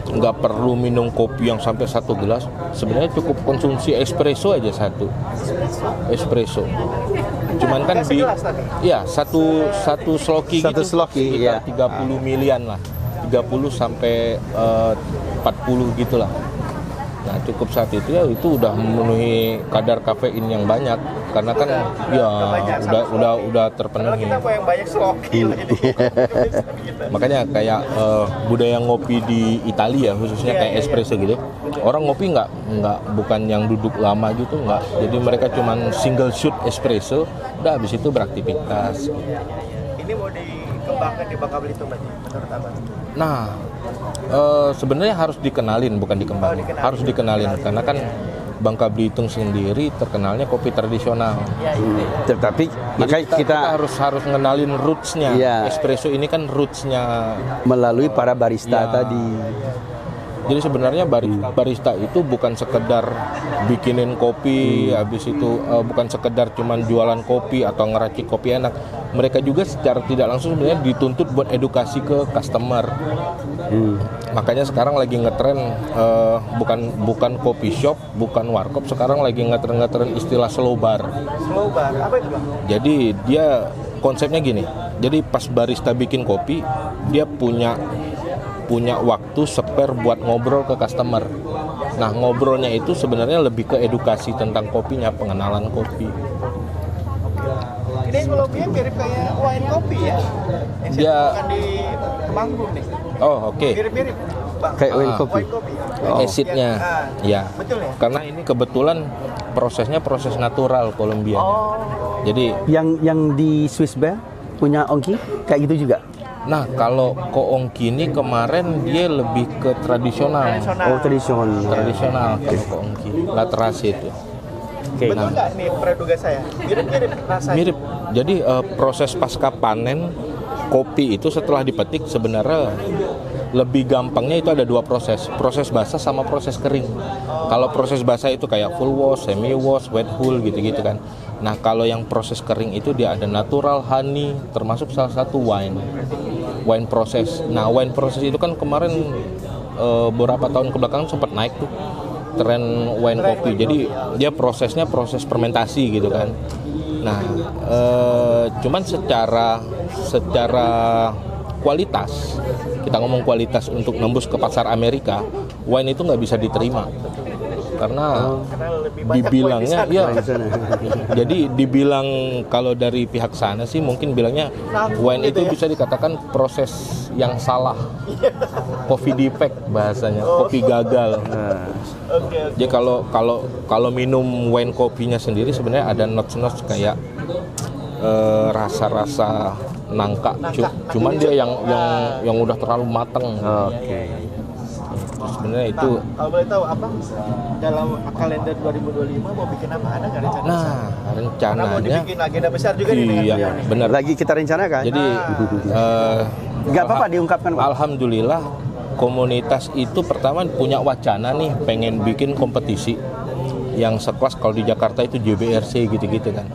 nggak perlu minum kopi yang sampai 1 gelas, sebenarnya cukup konsumsi espresso aja satu espresso. Cuman kan Nggak segelas tadi? ya satu sloki Satu gitu, sloki, sekitar iya. 30 milian lah, 30 sampai 40 gitulah. Nah cukup saat itu ya itu udah memenuhi kadar kafein yang banyak karena kan ya udah terpenuhi. Kita mau yang banyak sloki lah ini. Makanya kayak budaya ngopi di Italia khususnya kayak espresso gitu. Orang ngopi nggak bukan yang duduk lama gitu nggak. Jadi mereka cuman single shot espresso, udah habis itu beraktivitas. Ini mau dikembangkan di Bangka Belitung berarti menurut Abang? Nah, sebenarnya harus dikenalin bukan dikembangin. Harus dikenalin karena kan Bangka Belitung sendiri terkenalnya kopi tradisional. Tetapi Jadi maka kita harus ngenalin roots-nya. Iya. Espresso ini kan roots-nya. melalui para barista Ya. tadi. Jadi sebenarnya barista itu bukan sekedar bikinin kopi, habis itu bukan sekedar cuman jualan kopi atau ngeracik kopi enak. Mereka juga secara tidak langsung sebenarnya dituntut buat edukasi ke customer. Makanya sekarang lagi ngetren bukan kopi shop, bukan warkop, sekarang lagi ngetren istilah slow bar. Slow bar, apa itu Bang? Jadi dia konsepnya gini. Jadi pas barista bikin kopi, dia punya waktu spare buat ngobrol ke customer. Nah, ngobrolnya itu sebenarnya lebih ke edukasi tentang kopinya, pengenalan kopi. Ini kopinya mirip kayak wine kopi ya? Yang saya Dia- temukan di Temanggung nih. Oh, oke. Mirip-mirip Bang. Kayak wine kopi. Wine kopi. Acidnya, ya. Betul ya? Karena ini kebetulan prosesnya proses natural Kolombia. Oh, Jadi, Yang di Swiss Bear punya Ongki kayak gitu juga. nah kalau Koongki ini kemarin dia lebih ke tradisional. Oh, tradisional. Tradisional kalau Koongki, La Terrace itu. Oke. betul nggak nih praduga saya? Mirip-mirip rasanya. Mirip. Jadi proses pasca panen kopi itu setelah dipetik sebenarnya lebih gampangnya itu ada dua proses basah sama proses kering. Kalau proses basah itu kayak full wash, semi wash, wet hull gitu-gitu kan. Nah kalau yang proses kering itu dia ada natural honey, termasuk salah satu wine proses. Nah wine proses itu kan kemarin beberapa tahun kebelakang sempat naik tuh tren wine kopi. Jadi dia prosesnya proses fermentasi gitu kan. Nah, cuman secara kualitas, kita ngomong kualitas untuk nembus ke pasar Amerika, wine itu nggak bisa diterima karena Lebih banyak dibilangnya wine di sana. ya. Jadi dibilang kalau dari pihak sana sih mungkin bilangnya wine itu bisa dikatakan proses yang salah, coffee defect bahasanya, kopi gagal. Oke. Jadi kalau minum wine kopinya sendiri sebenarnya ada notes kayak rasa-rasa nangka, cuman dia yang udah terlalu mateng. Oke. Sebenarnya itu. Kalau boleh tahu apa dalam kalender 2025 mau bikin apa? Ada nggak rencana? Nah, Karena mau rencananya dibikin agenda besar juga nih dengan iya, beliau nih. benar. Lagi kita rencanakan. Jadi Nggak apa-apa diungkapkan, Pak. alhamdulillah komunitas itu pertama punya wacana nih pengen bikin kompetisi yang sekelas kalau di Jakarta itu JBRC gitu-gitu kan.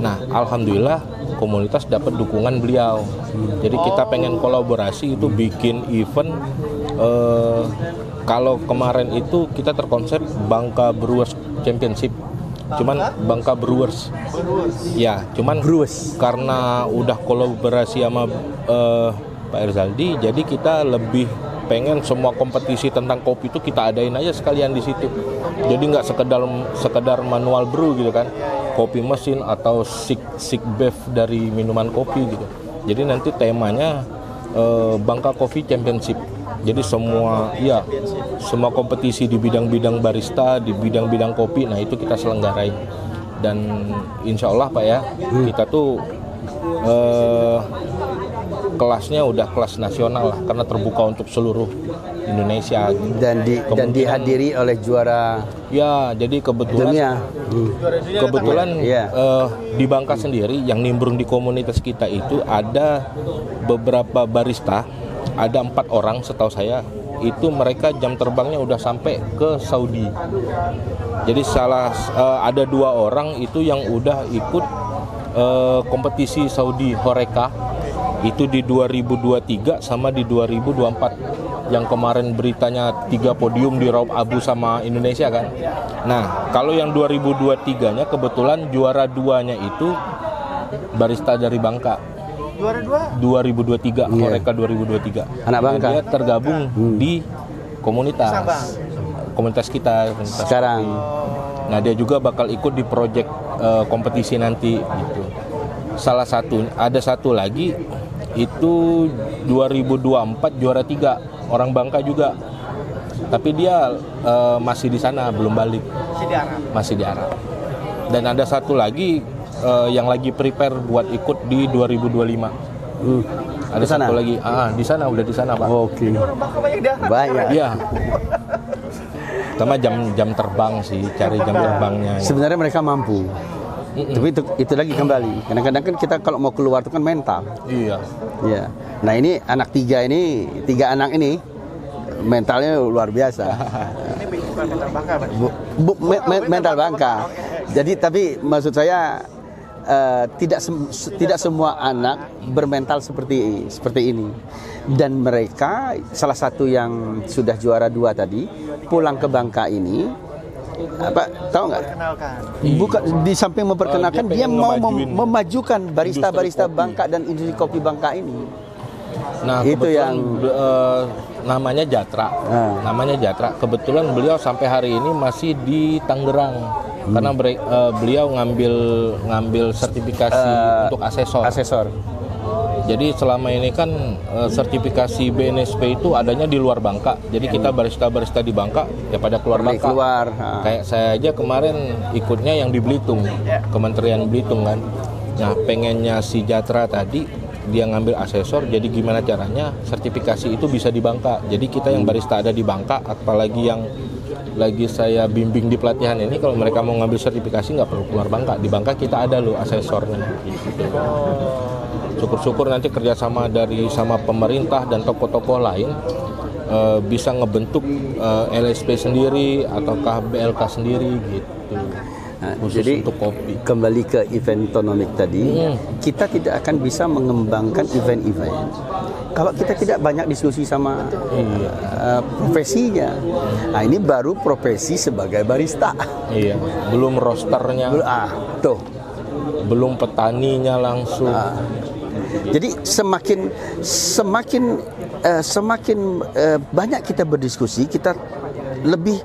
Nah, alhamdulillah komunitas dapat dukungan beliau. Jadi kita pengen kolaborasi itu bikin event. Kalau kemarin itu kita terkonsep Bangka Brewers Championship. Cuman Bangka Brewers. Ya, cuman Brewers. karena udah kolaborasi sama Pak Erzaldi, jadi kita lebih pengen semua kompetisi tentang kopi itu kita adain aja sekalian di situ. Jadi nggak sekedar manual brew gitu kan, kopi mesin atau sick bev dari minuman kopi gitu. Jadi nanti temanya Bangka Coffee Championship. Jadi semua kompetisi di bidang-bidang barista, di bidang-bidang kopi, nah itu kita selenggarain. Dan insya Allah Pak ya, kita tuh kelasnya udah kelas nasional lah, karena terbuka untuk seluruh Indonesia. Dan dihadiri oleh juara Ya, jadi kebetulan dunia. Iya. Di Bangka sendiri yang nimbrung di komunitas kita itu ada beberapa barista, ada 4 orang setahu saya, itu mereka jam terbangnya udah sampai ke Saudi. Jadi ada 2 orang itu yang udah ikut kompetisi Saudi Horeca itu di 2023 sama di 2024 yang kemarin beritanya 3 podium di Raub Abu sama Indonesia kan. Nah kalau yang 2023-nya kebetulan juara 2-nya itu barista dari Bangka. Juara 2? 2023, Horeca 2023. Anak Bangka. Dia tergabung di komunitas. Sabang. komunitas kita komunitas Sekarang. kopi. Nah dia juga bakal ikut di project kompetisi nanti gitu. Ada satu lagi itu 2024 juara 3 orang Bangka juga. Tapi dia masih di sana belum balik. Masih di Arab. Dan ada satu lagi yang lagi prepare buat ikut di 2025. Ada Di sana? satu lagi. Di sana udah di sana, Pak. Oke. Banyak. Iya. Pertama jam terbang sih, cari jam terbangnya. Sebenarnya mereka mampu. Tapi itu lagi kembali. Kadang-kadang kan kita kalau mau keluar itu kan mental. Iya. Iya. Nah ini anak tiga anak ini mentalnya luar biasa. Ini bukan mental Bangka, Pak. Mental Bangka. Jadi tapi maksud saya tidak semua anak bermental seperti ini. Dan mereka salah satu yang sudah juara 2 tadi pulang ke Bangka ini tahu nggak? Kenalkan. Bukan di samping memperkenalkan dia dia pengen mau ngemajuin memajukan barista-barista industri kopi. Bangka dan industri kopi Bangka ini. Nah, Itu kebetulan, yang- namanya Jatra. Namanya Jatra. Kebetulan beliau sampai hari ini masih di Tangerang. Karena beliau ngambil sertifikasi untuk asesor. Jadi selama ini kan sertifikasi BNSP itu adanya di luar Bangka. Jadi kita barista-barista di Bangka ya pada keluar Bangka. Keluar. Kayak saya aja kemarin ikutnya yang di Belitung, Kementerian Belitung kan. Nah pengennya si Jatra tadi dia ngambil asesor. Jadi gimana caranya sertifikasi itu bisa di Bangka. Jadi kita yang barista ada di Bangka, apalagi yang lagi saya bimbing di pelatihan ini, kalau mereka mau ngambil sertifikasi nggak perlu keluar Bangka. Di Bangka kita ada loh asesornya. Gitu. Syukur-syukur nanti kerjasama sama pemerintah dan tokoh-tokoh lain bisa ngebentuk LSP sendiri ataukah BLK sendiri gitu. Khusus Jadi untuk kopi. kembali ke eventonomik tadi, kita tidak akan bisa mengembangkan event-event kalau kita tidak banyak diskusi sama profesinya. Nah ini baru profesi sebagai barista. Iya, belum rosternya, Tuh. belum petaninya langsung. Jadi semakin banyak kita berdiskusi, kita lebih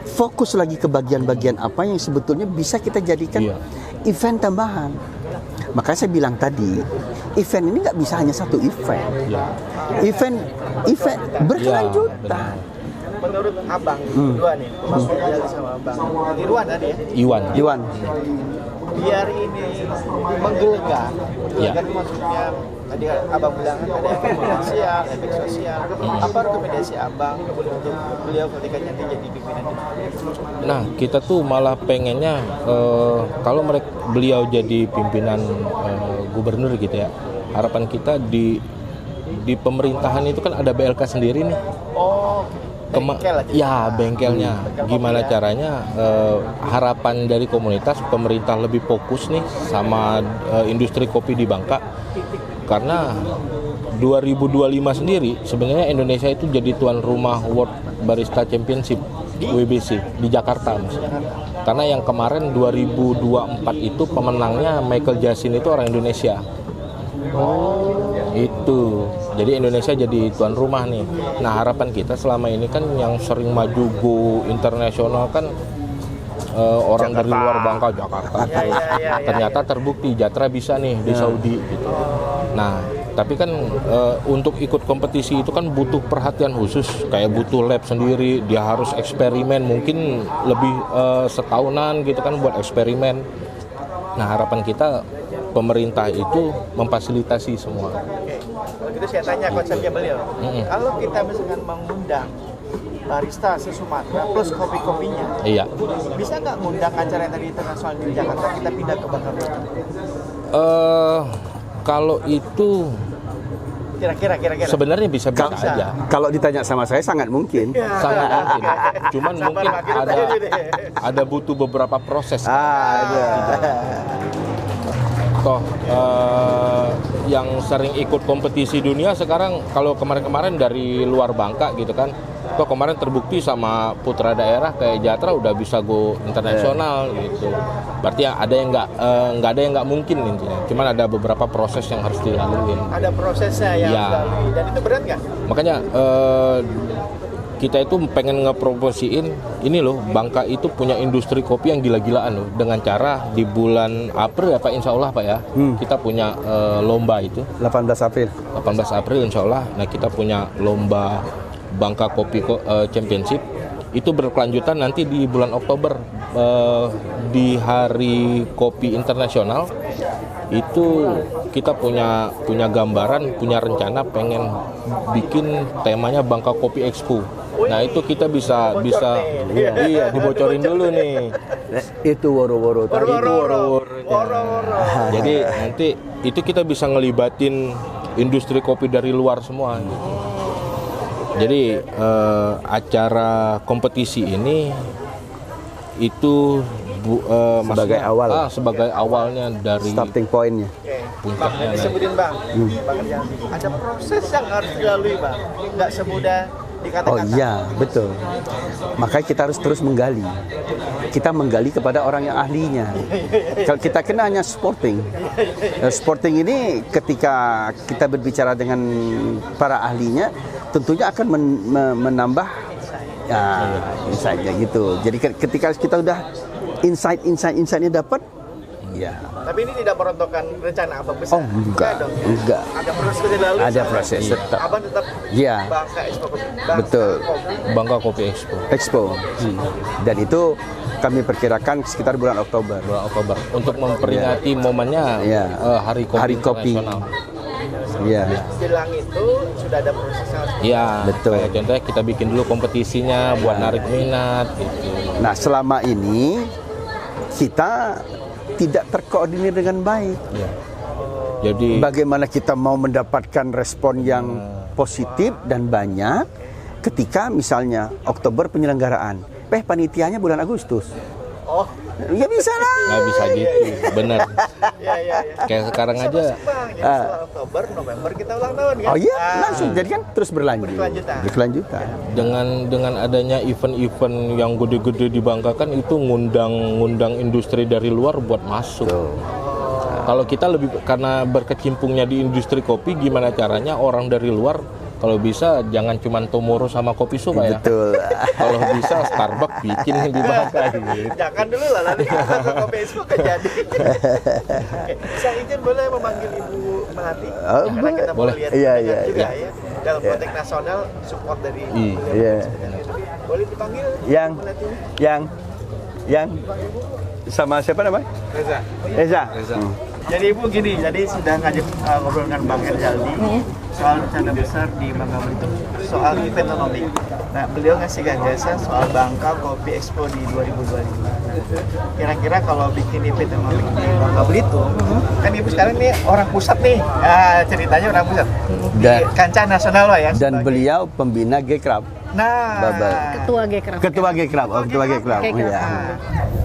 fokus lagi ke bagian-bagian apa yang sebetulnya bisa kita jadikan event tambahan. Makanya saya bilang tadi, event ini nggak bisa hanya satu event. Event berkelanjutan. Menurut Abang, berdua nih, Mas Rijal sama Abang Irwan tadi ya, Iwan. biar ini menggelegar. Menggelegar itu maksudnya tadi Abang bilang kan ada efek finansial, efek sosial. Apa rekomendasi Abang untuk beliau ketika nanti jadi pimpinan ini? Nah, kita tuh malah pengennya kalau beliau jadi pimpinan gubernur gitu ya. Harapan kita di pemerintahan itu kan ada BLK sendiri nih. Oh, bengkel aja. Ya, bengkelnya. Gimana caranya harapan dari komunitas pemerintah lebih fokus nih sama industri kopi di Bangka. Karena 2025 sendiri sebenarnya Indonesia itu jadi tuan rumah World Barista Championship WBC di Jakarta, Mas. Karena yang kemarin 2024 itu pemenangnya Michael Jasin itu orang Indonesia. Itu. Jadi Indonesia jadi tuan rumah nih. Nah, harapan kita selama ini kan yang sering maju go internasional kan orang dari luar Bangka, Jakarta. Ternyata terbukti Jatra bisa nih di Saudi gitu. Nah, tapi kan untuk ikut kompetisi itu kan butuh perhatian khusus, kayak butuh lab sendiri, dia harus eksperimen mungkin lebih setahunan gitu kan buat eksperimen. Nah, harapan kita pemerintah itu memfasilitasi semua. Kalau gitu saya tanya konsepnya beliau. Kalau kita misalkan mengundang barista se-Sumatera plus kopi-kopinya, Iya. bisa nggak ngundang acara yang tadi internasional di Jakarta, kita pindah ke Bangka? Kalau itu Kira-kira. sebenarnya bisa aja. Kalau ditanya sama saya sangat mungkin. Sangat mungkin. Cuman mungkin ada butuh beberapa proses. Toh yang sering ikut kompetisi dunia sekarang kalau kemarin-kemarin dari luar Bangka gitu kan, toh kemarin terbukti sama putra daerah kayak Jatra udah bisa go internasional gitu. Berarti ada yang nggak ada yang nggak mungkin intinya. Cuman ada beberapa proses yang harus dilalui. Ada prosesnya yang dilalui. Dan itu berat nggak? Makanya kita itu pengen ngepromosiin ini loh, Bangka itu punya industri kopi yang gila-gilaan loh, dengan cara di bulan April ya Pak, insya Allah Pak ya, kita punya lomba itu 18 April. 18 April insya Allah. Nah kita punya lomba Bangka Kopi Championship, itu berkelanjutan nanti di bulan Oktober di Hari Kopi Internasional. Itu kita punya gambaran, punya rencana pengen bikin temanya Bangka Kopi Expo. Nah itu kita bisa iya dibocorin dulu nih. Itu woro-woro. Jadi nanti itu kita bisa ngelibatin industri kopi dari luar semua. Jadi acara kompetisi ini itu sebagai awal. Sebagai awalnya dari Starting point-nya. puncaknya. Disebutin Bang, Bang Rizaldi. Ada proses yang harus dilalui Bang, nggak semudah dikatakan. Oh iya, betul. Makanya kita harus terus menggali. Kita menggali kepada orang yang ahlinya. Kalau kita kena hanya sporting. Sporting ini ketika kita berbicara dengan para ahlinya, tentunya akan menambah ya insight-nya gitu. Jadi ketika kita udah insight-nya dapat, ya. Tapi ini tidak merontokkan rencana Abang besar. Oh enggak, dong, ya? enggak. Ada proses yang dilalui. Ada proses tetap. Abang tetap Iya. Bangka Expo Kopi. Betul. Bangka Kopi Expo Dan itu kami perkirakan sekitar bulan Oktober. untuk memperingati momennya Iya. Hari Kopi Hari Kopi. Internasional. Iya. Jelang itu sudah ada proses yang harus Iya, Betul. kayak contohnya kita bikin dulu kompetisinya buat narik minat gitu. Nah, selama ini kita tidak terkoordinir dengan baik. Iya. Jadi Bagaimana kita mau mendapatkan respon yang positif dan banyak ketika misalnya Oktober penyelenggaraan, panitianya bulan Agustus. Oh, Ya bisa lah. nggak bisa gitu, bener. ya. Kayak sekarang aja. Bang, jadi setelah Oktober, November kita ulang tahun kan? Oh iya, Ah. langsung. Jadi kan terus berlanjut. Berkelanjutan. Dengan adanya event-event yang gede-gede di Bangka kan itu ngundang industri dari luar buat masuk. Kalau kita lebih karena berkecimpungnya di industri kopi, gimana caranya orang dari luar kalau bisa jangan cuma Tomoro sama Kopi Sup ya. Betul. Kalau bisa Starbucks bikin di Bangka gitu. Jangan dulu lah, nanti kita Kopi Expo kan jadi. Saya izin boleh memanggil Ibu Melati? Oh, Karena kita boleh. mau lihat Iya, juga iya, ya. iya. Dalam konteks nasional, support dari Iya. Boleh dipanggil Yang Melati? yang sama siapa namanya? Reza. Reza. Jadi Ibu gini, jadi sudah ngajak ngobrol dengan Bang Rizaldi soal rencana besar di Bangka Belitung soal eventonomi. Nah, beliau ngasih gagasan soal Bangka Kopi Expo di 2025. Kira-kira kalau bikin eventonomi di Bangka Belitung, kan Ibu sekarang nih orang pusat nih. Ceritanya orang pusat. Di kancah nasional lah ya. Dan beliau pembina G-Club. Nah, Ketua G-Craft. Ketua G-Club. Oh, Ketua G-Club. Oh, iya.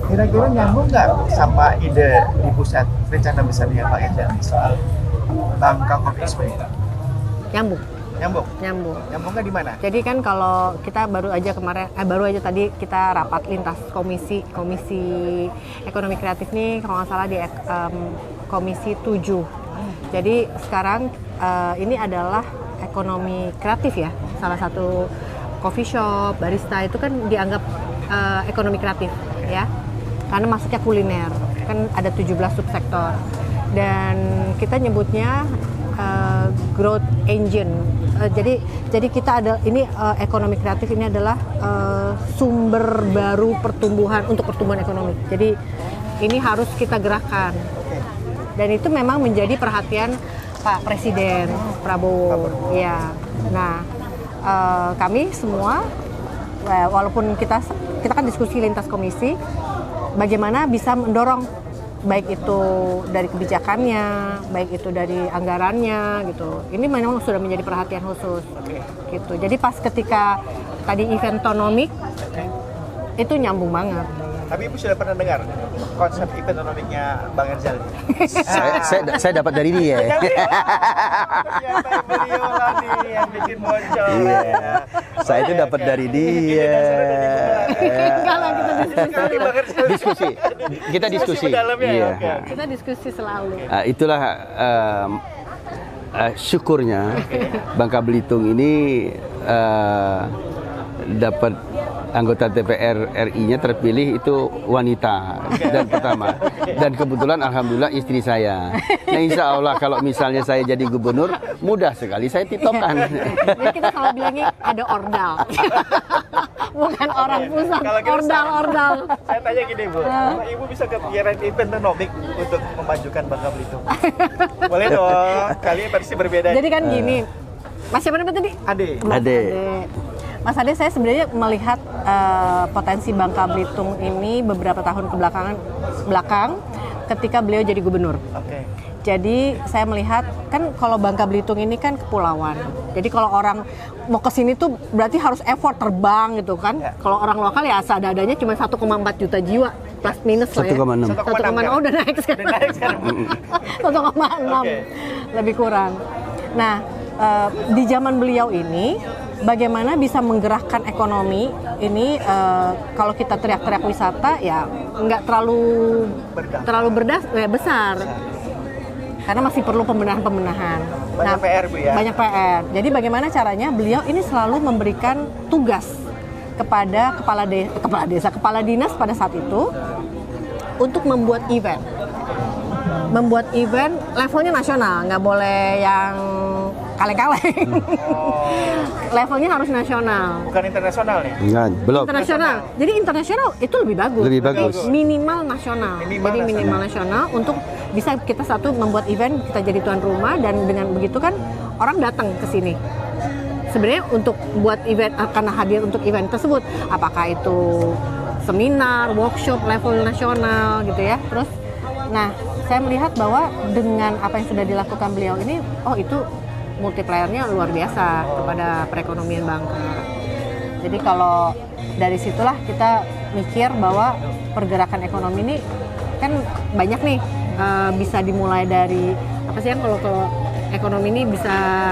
Kira-kira nyambung nggak sama ide di pusat rencana besarnya Pak Rizaldi soal Bangka Kopi Expo ini? Nyambung. Nyambung nggak di mana? Jadi kan kalau kita baru aja tadi kita rapat lintas komisi ekonomi kreatif nih kalau nggak salah di komisi 7. Jadi sekarang ini adalah ekonomi kreatif ya. Salah satu coffee shop, barista itu kan dianggap ekonomi kreatif ya. Karena masuknya kuliner. Kan ada 17 subsektor. Dan kita nyebutnya growth engine. Jadi kita ada ini ekonomi kreatif ini adalah sumber baru untuk pertumbuhan ekonomi. Jadi ini harus kita gerakkan. Dan itu memang menjadi perhatian Pak Presiden Prabowo. Ya. Nah, kami semua walaupun kita kan diskusi lintas komisi bagaimana bisa mendorong baik itu dari kebijakannya, baik itu dari anggarannya gitu. Ini memang sudah menjadi perhatian khusus. Gitu. Jadi pas ketika tadi eventonomik itu nyambung banget. Tapi Ibu sudah pernah dengar konsep eventonomiknya Bang Rizaldi? Saya dapat dari dia. Ternyata beliau lah nih yang bikin bocor. Iya. Saya itu dapat dari dia. Kalau kita Diskusi. Kita diskusi. Iya. kita diskusi selalu. Itulah syukurnya Bangka Belitung ini dapat anggota DPR RI-nya terpilih itu wanita dan pertama, dan kebetulan alhamdulillah istri saya. Nah insya Allah kalau misalnya saya jadi gubernur mudah sekali saya titokan. Jadi kita selalu bilangnya ada ordal. Bukan orang pusat, Kalau gitu ordal. Saya tanya gini Bu, apa Ibu bisa ke event Tonomik untuk memajukan Bangka Belitung? Boleh dong, kali ini versi berbeda. Jadi kan gini, Mas siapa namanya tadi? Ade. Mas Ade. Mas Ade, saya sebenarnya melihat potensi Bangka Belitung ini beberapa tahun belakang ketika beliau jadi gubernur. Oke. Jadi saya melihat kan kalau Bangka Belitung ini kan kepulauan. Jadi kalau orang mau ke sini tuh berarti harus effort terbang gitu kan. Ya. Kalau orang lokal ya seadanya cuma 1,4 juta jiwa plus minus lah ya. 1,6. 1,6. Oh udah naik sekarang. Udah naik sekarang. 1,6. Oke. Lebih kurang. Nah, di zaman beliau ini bagaimana bisa menggerakkan ekonomi ini kalau kita teriak-teriak wisata ya nggak terlalu besar. Karena masih perlu pembenahan. Banyak PR Bu ya. Banyak PR. Jadi bagaimana caranya beliau ini selalu memberikan tugas kepada kepala dinas pada saat itu untuk membuat event. Membuat event levelnya nasional, nggak boleh yang kaleng-kaleng. Levelnya harus nasional. Bukan internasional nih. Enggak, belum. Internasional. Jadi internasional itu lebih bagus. Lebih bagus. Minimal nasional. Jadi minimal nasional untuk bisa kita satu membuat event, kita jadi tuan rumah dan dengan begitu kan orang datang ke sini. Sebenarnya untuk buat event karena hadir untuk event tersebut, apakah itu seminar, workshop level nasional gitu ya. Terus nah, saya melihat bahwa dengan apa yang sudah dilakukan beliau ini, oh itu multiplier-nya luar biasa kepada perekonomian Bangka. Jadi kalau dari situlah kita mikir bahwa pergerakan ekonomi ini kan banyak nih, bisa dimulai dari apa sih kalau ekonomi ini bisa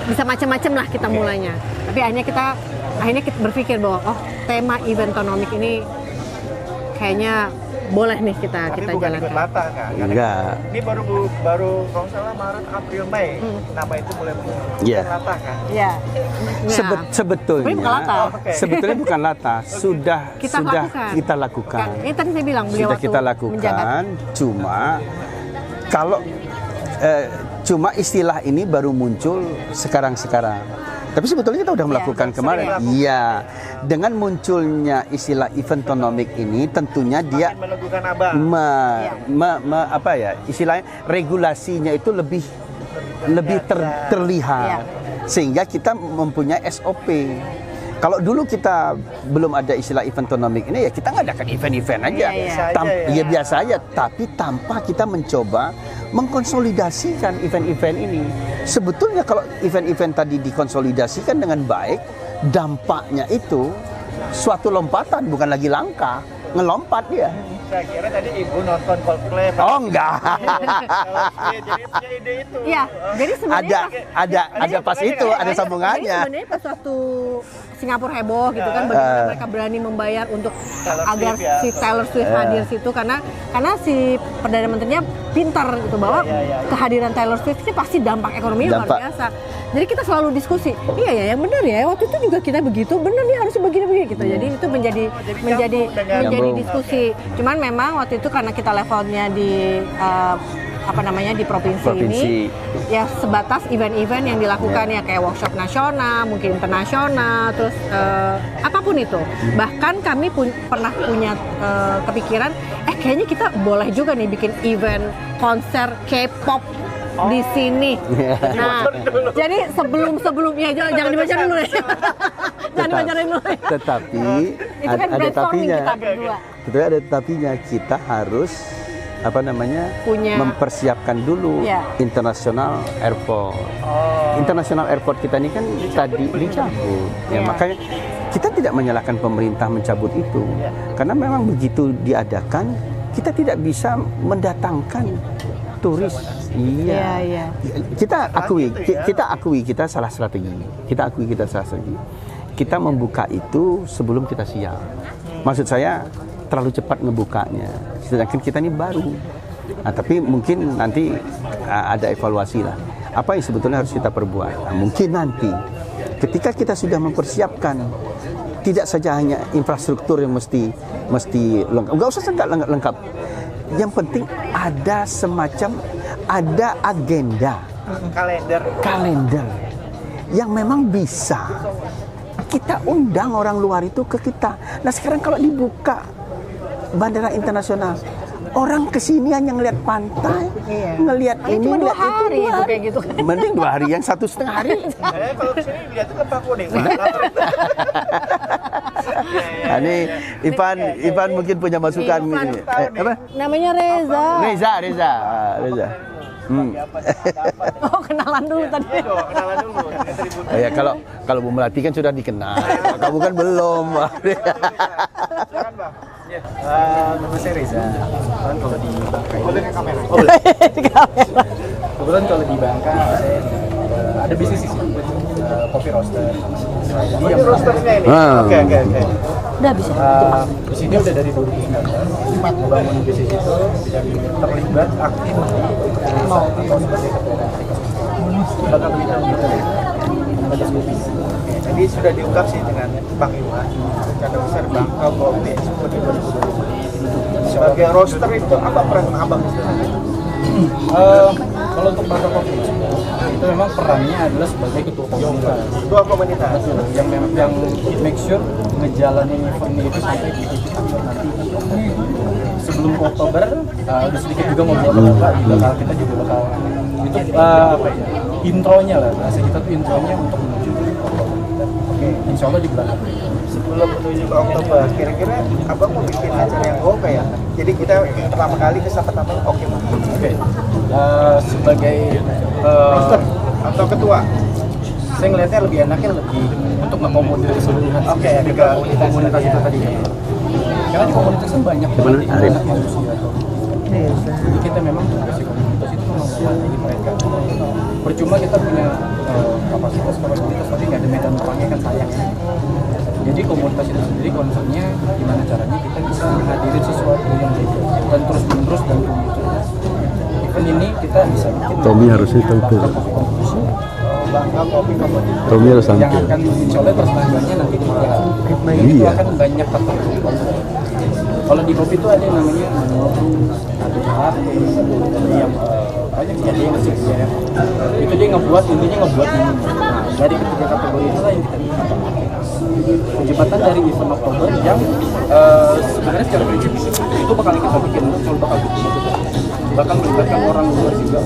macam-macam lah kita mulainya. Tapi akhirnya kita berpikir bahwa oh tema event Tonomik ini kayaknya boleh nih kita Tapi bukan jalankan. ikut lata kan? Enggak. Ini baru kalau salah Maret, April, Mei. Nama itu mulai muncul. Iya. Bukan lata kan? Ya. Sebetulnya bukan lata. Oke. sebetulnya bukan lata, sudah lakukan. kita lakukan. Ini tadi saya bilang beliau Sudah waktu kita menjabat. lakukan, cuma istilah ini baru muncul sekarang. Tapi sebetulnya kita udah melakukan kemarin. Iya, dengan munculnya istilah event Tonomik ini, tentunya dia Meneguhkan abang. istilahnya regulasinya itu lebih terlihat, sehingga kita mempunyai SOP. Kalau dulu kita belum ada istilah event Tonomik ini, ya kita ngadakan event-event aja, biasa aja, tapi tanpa kita mencoba mengkonsolidasikan event-event ini. Sebetulnya kalau event-event tadi dikonsolidasikan dengan baik, dampaknya itu suatu lompatan, bukan lagi langkah, ngelompat dia. Saya kira tadi Ibu nonton Coldplay. Oh enggak. Jadi punya ide itu. Iya, jadi sebenarnya ada pas itu, ada Jadi sambungannya. sebenarnya pas waktu Singapura heboh gitu kan, bagaimana mereka berani membayar untuk agar si Taylor Swift hadir situ karena si Perdana Menterinya pintar gitu bahwa kehadiran Taylor Swift ini pasti dampak ekonominya luar biasa. Jadi kita selalu diskusi, iya ya yang benar ya, waktu itu juga kita begitu, benar nih harusnya begini gitu. Jadi itu menjadi diskusi. Cuman memang waktu itu karena kita levelnya di di provinsi ini ya sebatas event-event yang dilakukan ya kayak workshop nasional, mungkin internasional, terus apapun itu. Bahkan kami pernah punya kepikiran kayaknya kita boleh juga nih bikin event konser K-pop di sini. Nah, jadi sebelumnya jangan dibaca dulu ya. Jangan dibaca dulu. Tetapi itu kan ada tapinya. kita berdua. Betul, ada tetapinya. Kita harus mempersiapkan dulu international airport. International airport kita ini kan tadi dicabut. Makanya kita tidak menyalahkan pemerintah mencabut itu. Karena memang begitu diadakan, kita tidak bisa mendatangkan turis. Iya. Kita akui kita salah strategi. Kita membuka itu sebelum kita siap. Maksud saya terlalu cepat ngebukanya. Sedangkan kita ini baru. Nah, tapi mungkin nanti ada evaluasi lah. Apa yang sebetulnya harus kita perbuat? Nah, mungkin nanti ketika kita sudah mempersiapkan tidak saja hanya infrastruktur yang mesti lengkap. Enggak usah lengkap. Yang penting ada semacam agenda, kalender yang memang bisa kita undang orang luar itu ke kita. Nah sekarang kalau dibuka bandara internasional, orang kesini hanya ngelihat pantai, ngelihat ini, cuma 2 ngelihat hari itu, itu kayak gitu kan. Mending 2 hari, yang 1,5 hari. Kalau kesini lihat tuh ke Paku deh. Nah, ini Ivan mungkin punya masukan. Apa? Namanya Reza. Reza. Oh, kenalan dulu tadi. Kenalan dulu. Ya kalau Bu Melati kan sudah dikenal, kamu kan belum. Silakan Bang. Nama saya Reza. Kebetulan kalau di Bangka Boleh ke kamera. kebetulan kalau di Bangka saya ada bisnis sih, coffee roaster. Jadi Ini yang roastersnya ini. Ah. Oke. Udah bisa. di sini udah dari 2019 membangun bisnis itu dan terlibat aktif atau sebagai ketua lembaga pembinaan komunitas kopi. Jadi sudah diungkap sih dengan Bang Iwan, rencana besar Bangka Kopi seperti 2020. Sebagai roaster itu apa peran Abang? Kalau untuk Bangka Kopi itu memang perannya adalah sebagai ketua komunitas. Ketua komunitas. yang make sure ngejalanin event itu sampai di titik nanti sebelum Oktober udah sedikit juga ngobrol Bapak juga kita juga bakal itu apa ya intronya lah bahasa kita tuh intronya untuk menuju Oktober. Oke, insya Allah di bulan April. Sebelum menuju ke Oktober, kira-kira Abang mau bikin acara yang oke ya? Jadi kita pertama kali kesempatan oke Bang. Oke, sebagai Roaster atau ketua? saya ngelihatnya lebih enaknya lebih untuk mengakomodir keseluruhan Oke, di komunitas itu tadi. Karena di komunitas kan banyak anak manusia. Jadi kita memang tugas di komunitas itu memang melayani mereka. Percuma kita punya kapasitas tapi nggak ada medan perangnya kan sayang. Jadi komunitas itu sendiri konsepnya gimana caranya kita bisa menghadiri sesuatu yang beda dan terus menerus dan terus. Event ini kita bisa bikin Tommy harusnya tampil. Bangka Kopi Komunitas. Tommy harus yang akan insya Allah persembahannya nanti di Magelang. Itu akan banyak tertentu. Kalau di kopi itu ada yang namanya ada latte, ada yang banyak sih, ada yang kecil ya. Itu dia ngebuat intinya ngebuat minum. Nah dari ketiga kategori itulah yang kita bikin. Kejepatan dari event Oktober yang sebenarnya secara prinsip itu bakal kita bikin muncul bakal melibatkan orang luar juga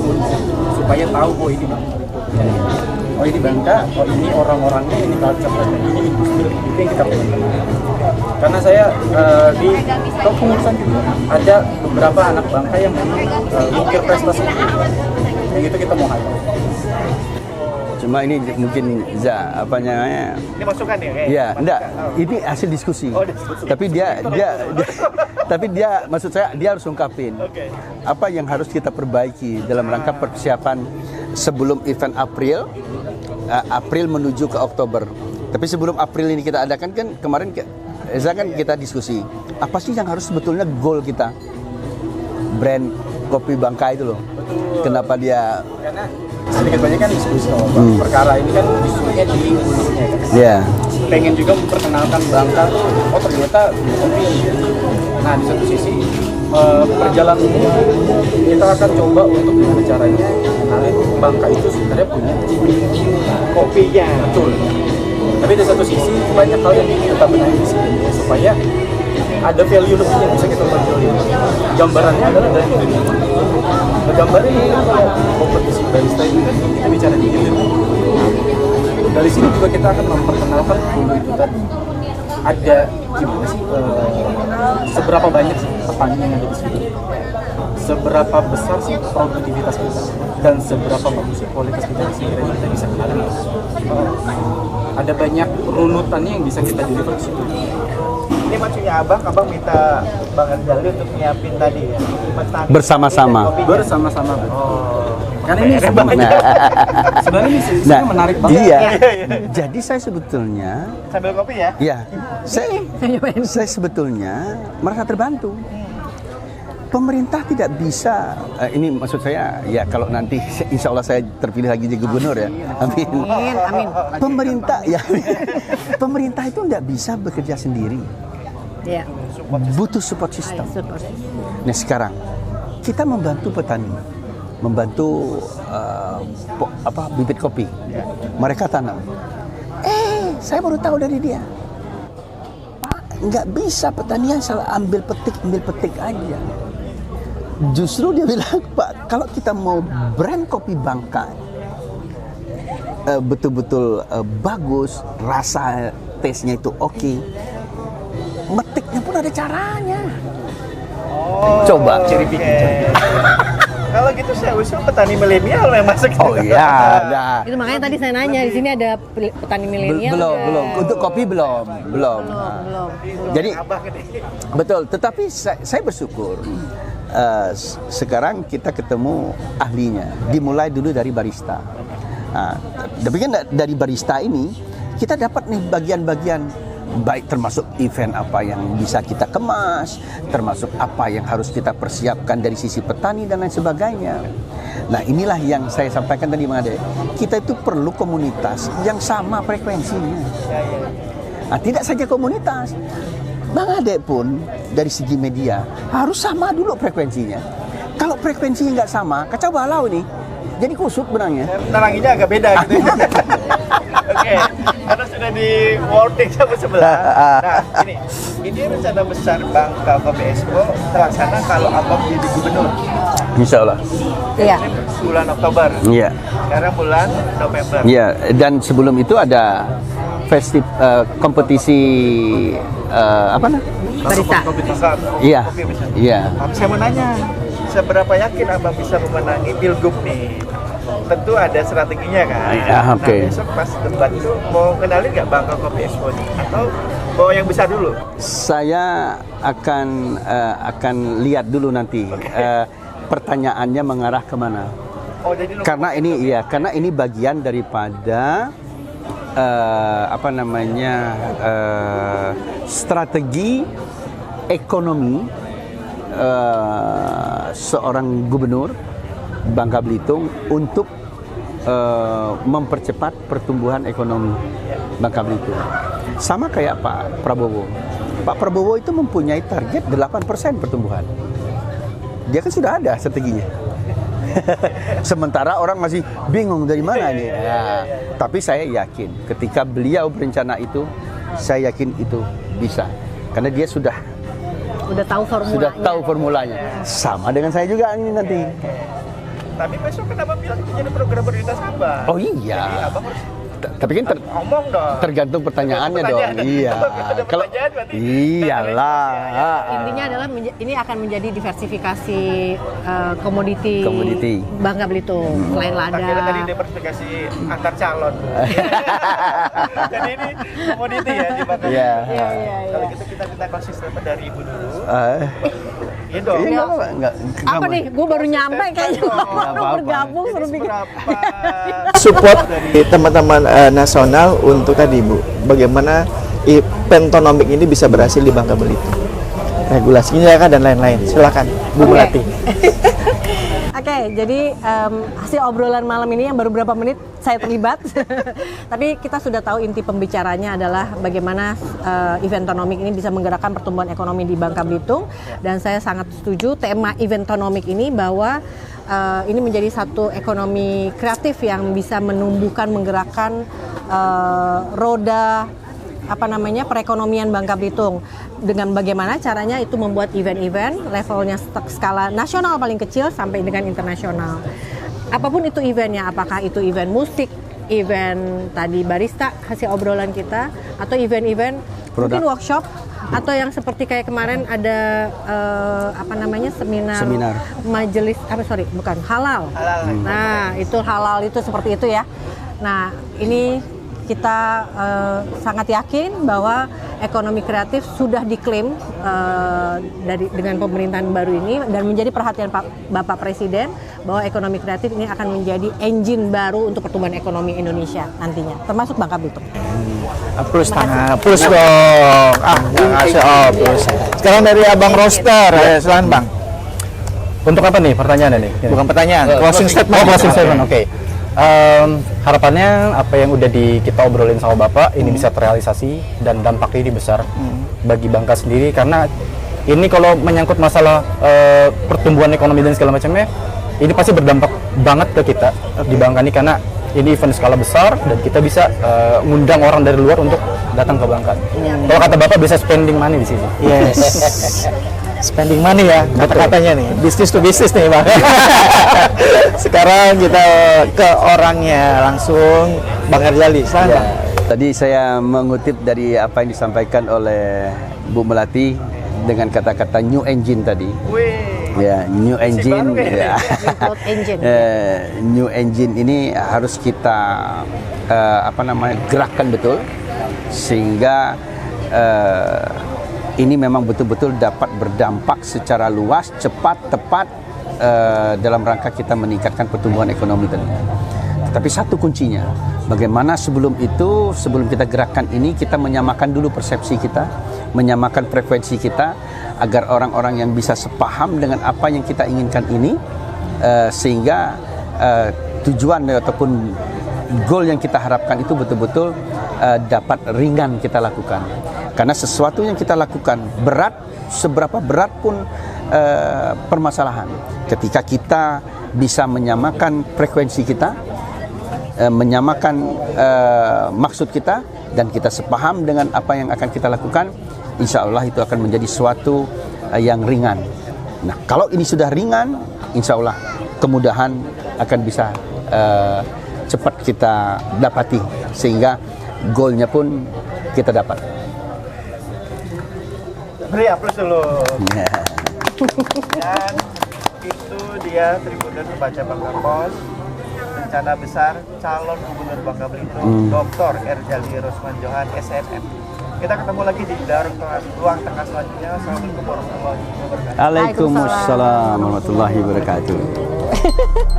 supaya tahu oh ini Bangka. Oh ini Bangka, oh ini orang-orangnya, ini culture, ini industri, itu yang kita pengen. Karena saya di kepengurusan juga ada beberapa anak Bangka yang memang mengukir prestasi, yang itu kita mau highlight. Cuma ini mungkin apa namanya? Ini masukan ya? Iya, enggak. Ini hasil diskusi. Oh, diskusi. Tapi dia maksud saya dia harus ungkapin apa yang harus kita perbaiki dalam rangka persiapan sebelum event April menuju ke Oktober. Tapi sebelum April ini kita adakan kan kemarin kita diskusi apa sih yang harus sebetulnya goal kita brand kopi Bangka itu loh. Kenapa dia Karena sedikit banyak kan diskusi perkara ini kan diskusinya di hulunya kan. Iya. Pengen juga memperkenalkan Bangka tuh, oh ternyata kopi. Nah di satu sisi perjalanan ini kita akan coba untuk gimana caranya mengenalin Bangka itu sebenarnya punya Kopinya. betul. Tapi di satu sisi banyak hal yang kita benahi di sini supaya ada value lebih yang bisa kita tonjolin. Gambarannya adalah dari Indonesia. Gambarnya ini kalau kompetisi barista itu kan kita bicara di Indonesia. Dari sini juga kita akan memperkenalkan dulu itu tadi. Ada gimana sih seberapa banyak sih petani yang ada di sini? Seberapa besar sih produktivitas kita dan seberapa bagus sih kualitas kita di sini kita bisa kenalin. Ada banyak runutannya yang bisa kita deliver di situ. Ini maksudnya Abang minta Bang Rizali untuk nyiapin tadi ya? Bersama-sama. Bersama-sama. Karena ini sebenarnya ini sebenarnya menarik banget. Iya. Jadi saya sebetulnya Sambil kopi ya? ya, saya sebetulnya merasa terbantu. Pemerintah tidak bisa, ini maksud saya, ya kalau nanti insya Allah saya terpilih lagi jadi gubernur ya, amin. Amin. Pemerintah itu tidak bisa bekerja sendiri, Ya. butuh support system. Support. Nah sekarang kita membantu petani, membantu bibit kopi, mereka tanam. Saya baru tahu dari dia, Pak, nggak bisa pertanian salah ambil petik aja. Justru dia bilang, Pak, kalau kita mau brand kopi Bangka betul-betul bagus, rasa taste-nya itu oke, metiknya pun ada caranya. Coba. Kalau gitu saya usul petani milenial memang segitu. Oh iya, nah. Itu makanya tadi saya nanya di sini ada petani milenial. Belum. Untuk kopi belum. Belum. Jadi betul. Tetapi saya bersyukur sekarang kita ketemu ahlinya. Dimulai dulu dari barista. Nah, tapi kan dari barista ini kita dapat nih bagian-bagian baik, termasuk event apa yang bisa kita kemas, termasuk apa yang harus kita persiapkan dari sisi petani dan lain sebagainya. Nah inilah yang saya sampaikan tadi Bang Ade, kita itu perlu komunitas yang sama frekuensinya. Nah, tidak saja komunitas, Bang Ade pun dari segi media harus sama dulu frekuensinya. Kalau frekuensinya nggak sama, kacau balau nih, jadi kusut benangnya. Neranginya agak beda gitu. Oke, karena sudah di wording sama sebelah. Nah, ini rencana besar Bangka Kopi Expo terlaksana kalau Abang jadi gubernur. Insya Allah. Iya. Bulan Oktober. Iya. Sekarang bulan November. Iya. Dan sebelum itu ada kompetisi apa nah? Barista. Iya. Kopi besar. Iya. Saya mau nanya, seberapa yakin Abang bisa memenangi Pilgub nih? Tentu ada strateginya kan. Oke. Nah, besok pas debat itu mau kenalin nggak Bangka Kopi Expo ini? Atau bawa yang besar dulu? Saya akan lihat dulu nanti pertanyaannya mengarah kemana. Oh, jadi Karena ini bagian daripada strategi ekonomi seorang gubernur Bangka Belitung untuk mempercepat pertumbuhan ekonomi Bangka Belitung. Sama kayak Pak Prabowo. Pak Prabowo itu mempunyai target 8% pertumbuhan. Dia kan sudah ada strateginya. Sementara orang masih bingung dari mana nih. Ya, tapi saya yakin ketika beliau berencana itu, saya yakin itu bisa. Karena dia sudah tahu formulanya. Sama dengan saya juga ini nanti. Tapi besok kan Abang bilang itu jadi program prioritas Abang. Oh iya. Jadi Abang harus Tapi kan ngomong dong. tergantung pertanyaannya dong. Iya. Kalau iyalah. Intinya adalah ini akan menjadi diversifikasi komoditi Bangka Belitung selain lada. Akhirnya tadi diversifikasi antar calon. Jadi ini komoditi ya di Bangka. Iya. Kalau gitu kita konsisten dari Ibu dulu. Iya dong. Iya, enggak. Apa nih? Gue baru nyampe kayaknya. Baru bergabung suruh bikin. Support dari teman-teman nasional untuk tadi Bu, bagaimana pentonomik ini bisa berhasil di Bangka Belitung, regulasinya kan dan lain-lain. Silakan Bu Melati. Oke, jadi hasil obrolan malam ini yang baru berapa menit saya terlibat, tapi kita sudah tahu inti pembicaranya adalah bagaimana eventonomik ini bisa menggerakkan pertumbuhan ekonomi di Bangka Belitung, dan saya sangat setuju tema eventonomik ini bahwa ini menjadi satu ekonomi kreatif yang bisa menumbuhkan, menggerakkan roda perekonomian Bangka Belitung. Dengan bagaimana caranya itu membuat event-event levelnya skala nasional paling kecil sampai dengan internasional. Apapun itu eventnya, apakah itu event musik, event tadi barista hasil obrolan kita, atau event-event mungkin workshop, atau yang seperti kayak kemarin ada seminar majelis halal. Nah, itu halal itu seperti itu ya. Nah, ini kita sangat yakin bahwa ekonomi kreatif sudah diklaim dengan pemerintahan baru ini dan menjadi perhatian Bapak Presiden bahwa ekonomi kreatif ini akan menjadi engine baru untuk pertumbuhan ekonomi Indonesia nantinya, termasuk Bangka Belitung. Plus dong. Plus. Sekarang dari Abang Roster, silakan Bang. Untuk apa nih pertanyaannya nih? Bukan pertanyaan, closing statement. Oh, closing statement, oke. Harapannya apa yang udah kita obrolin sama Bapak ini bisa terrealisasi dan dampaknya ini besar bagi Bangka sendiri, karena ini kalau menyangkut masalah pertumbuhan ekonomi dan segala macamnya, ini pasti berdampak banget ke kita di Bangka ini, karena ini event skala besar dan kita bisa ngundang orang dari luar untuk datang ke Bangka. Kalau kata Bapak bisa spending money di sini. Yes. Spending money ya, kata-katanya nih. Business to business nih, Bang. Sekarang kita ke orangnya langsung, Bang Erzali. Sana. Tadi saya mengutip dari apa yang disampaikan oleh Bu Melati dengan kata-kata new engine tadi. Ya, new engine. Ya. Growth engine. New engine ini harus kita gerakkan betul sehingga ini memang betul-betul dapat berdampak secara luas, cepat, tepat dalam rangka kita meningkatkan pertumbuhan ekonomi tadi. Tapi satu kuncinya, bagaimana sebelum kita gerakkan ini, kita menyamakan dulu persepsi kita, menyamakan frekuensi kita, agar orang-orang yang bisa sepaham dengan apa yang kita inginkan ini, sehingga tujuan ataupun goal yang kita harapkan itu betul-betul dapat ringan kita lakukan. Karena sesuatu yang kita lakukan berat, seberapa berat pun permasalahan, ketika kita bisa menyamakan frekuensi kita, menyamakan maksud kita, dan kita sepaham dengan apa yang akan kita lakukan, insya Allah itu akan menjadi suatu yang ringan. Nah, kalau ini sudah ringan, insya Allah kemudahan akan bisa cepat kita dapati, sehingga goalnya pun kita dapat. Beri aplaus dulu. Dan itu dia Tribuners Membaca Bangka Pos, rencana besar calon gubernur Bangka Belitung, Dr. Erzali Rosman Johan SMM. Kita ketemu lagi di ruang tengah selanjutnya. Assalamualaikum warahmatullahi wabarakatuh. Waalaikumsalam warahmatullahi wabarakatuh.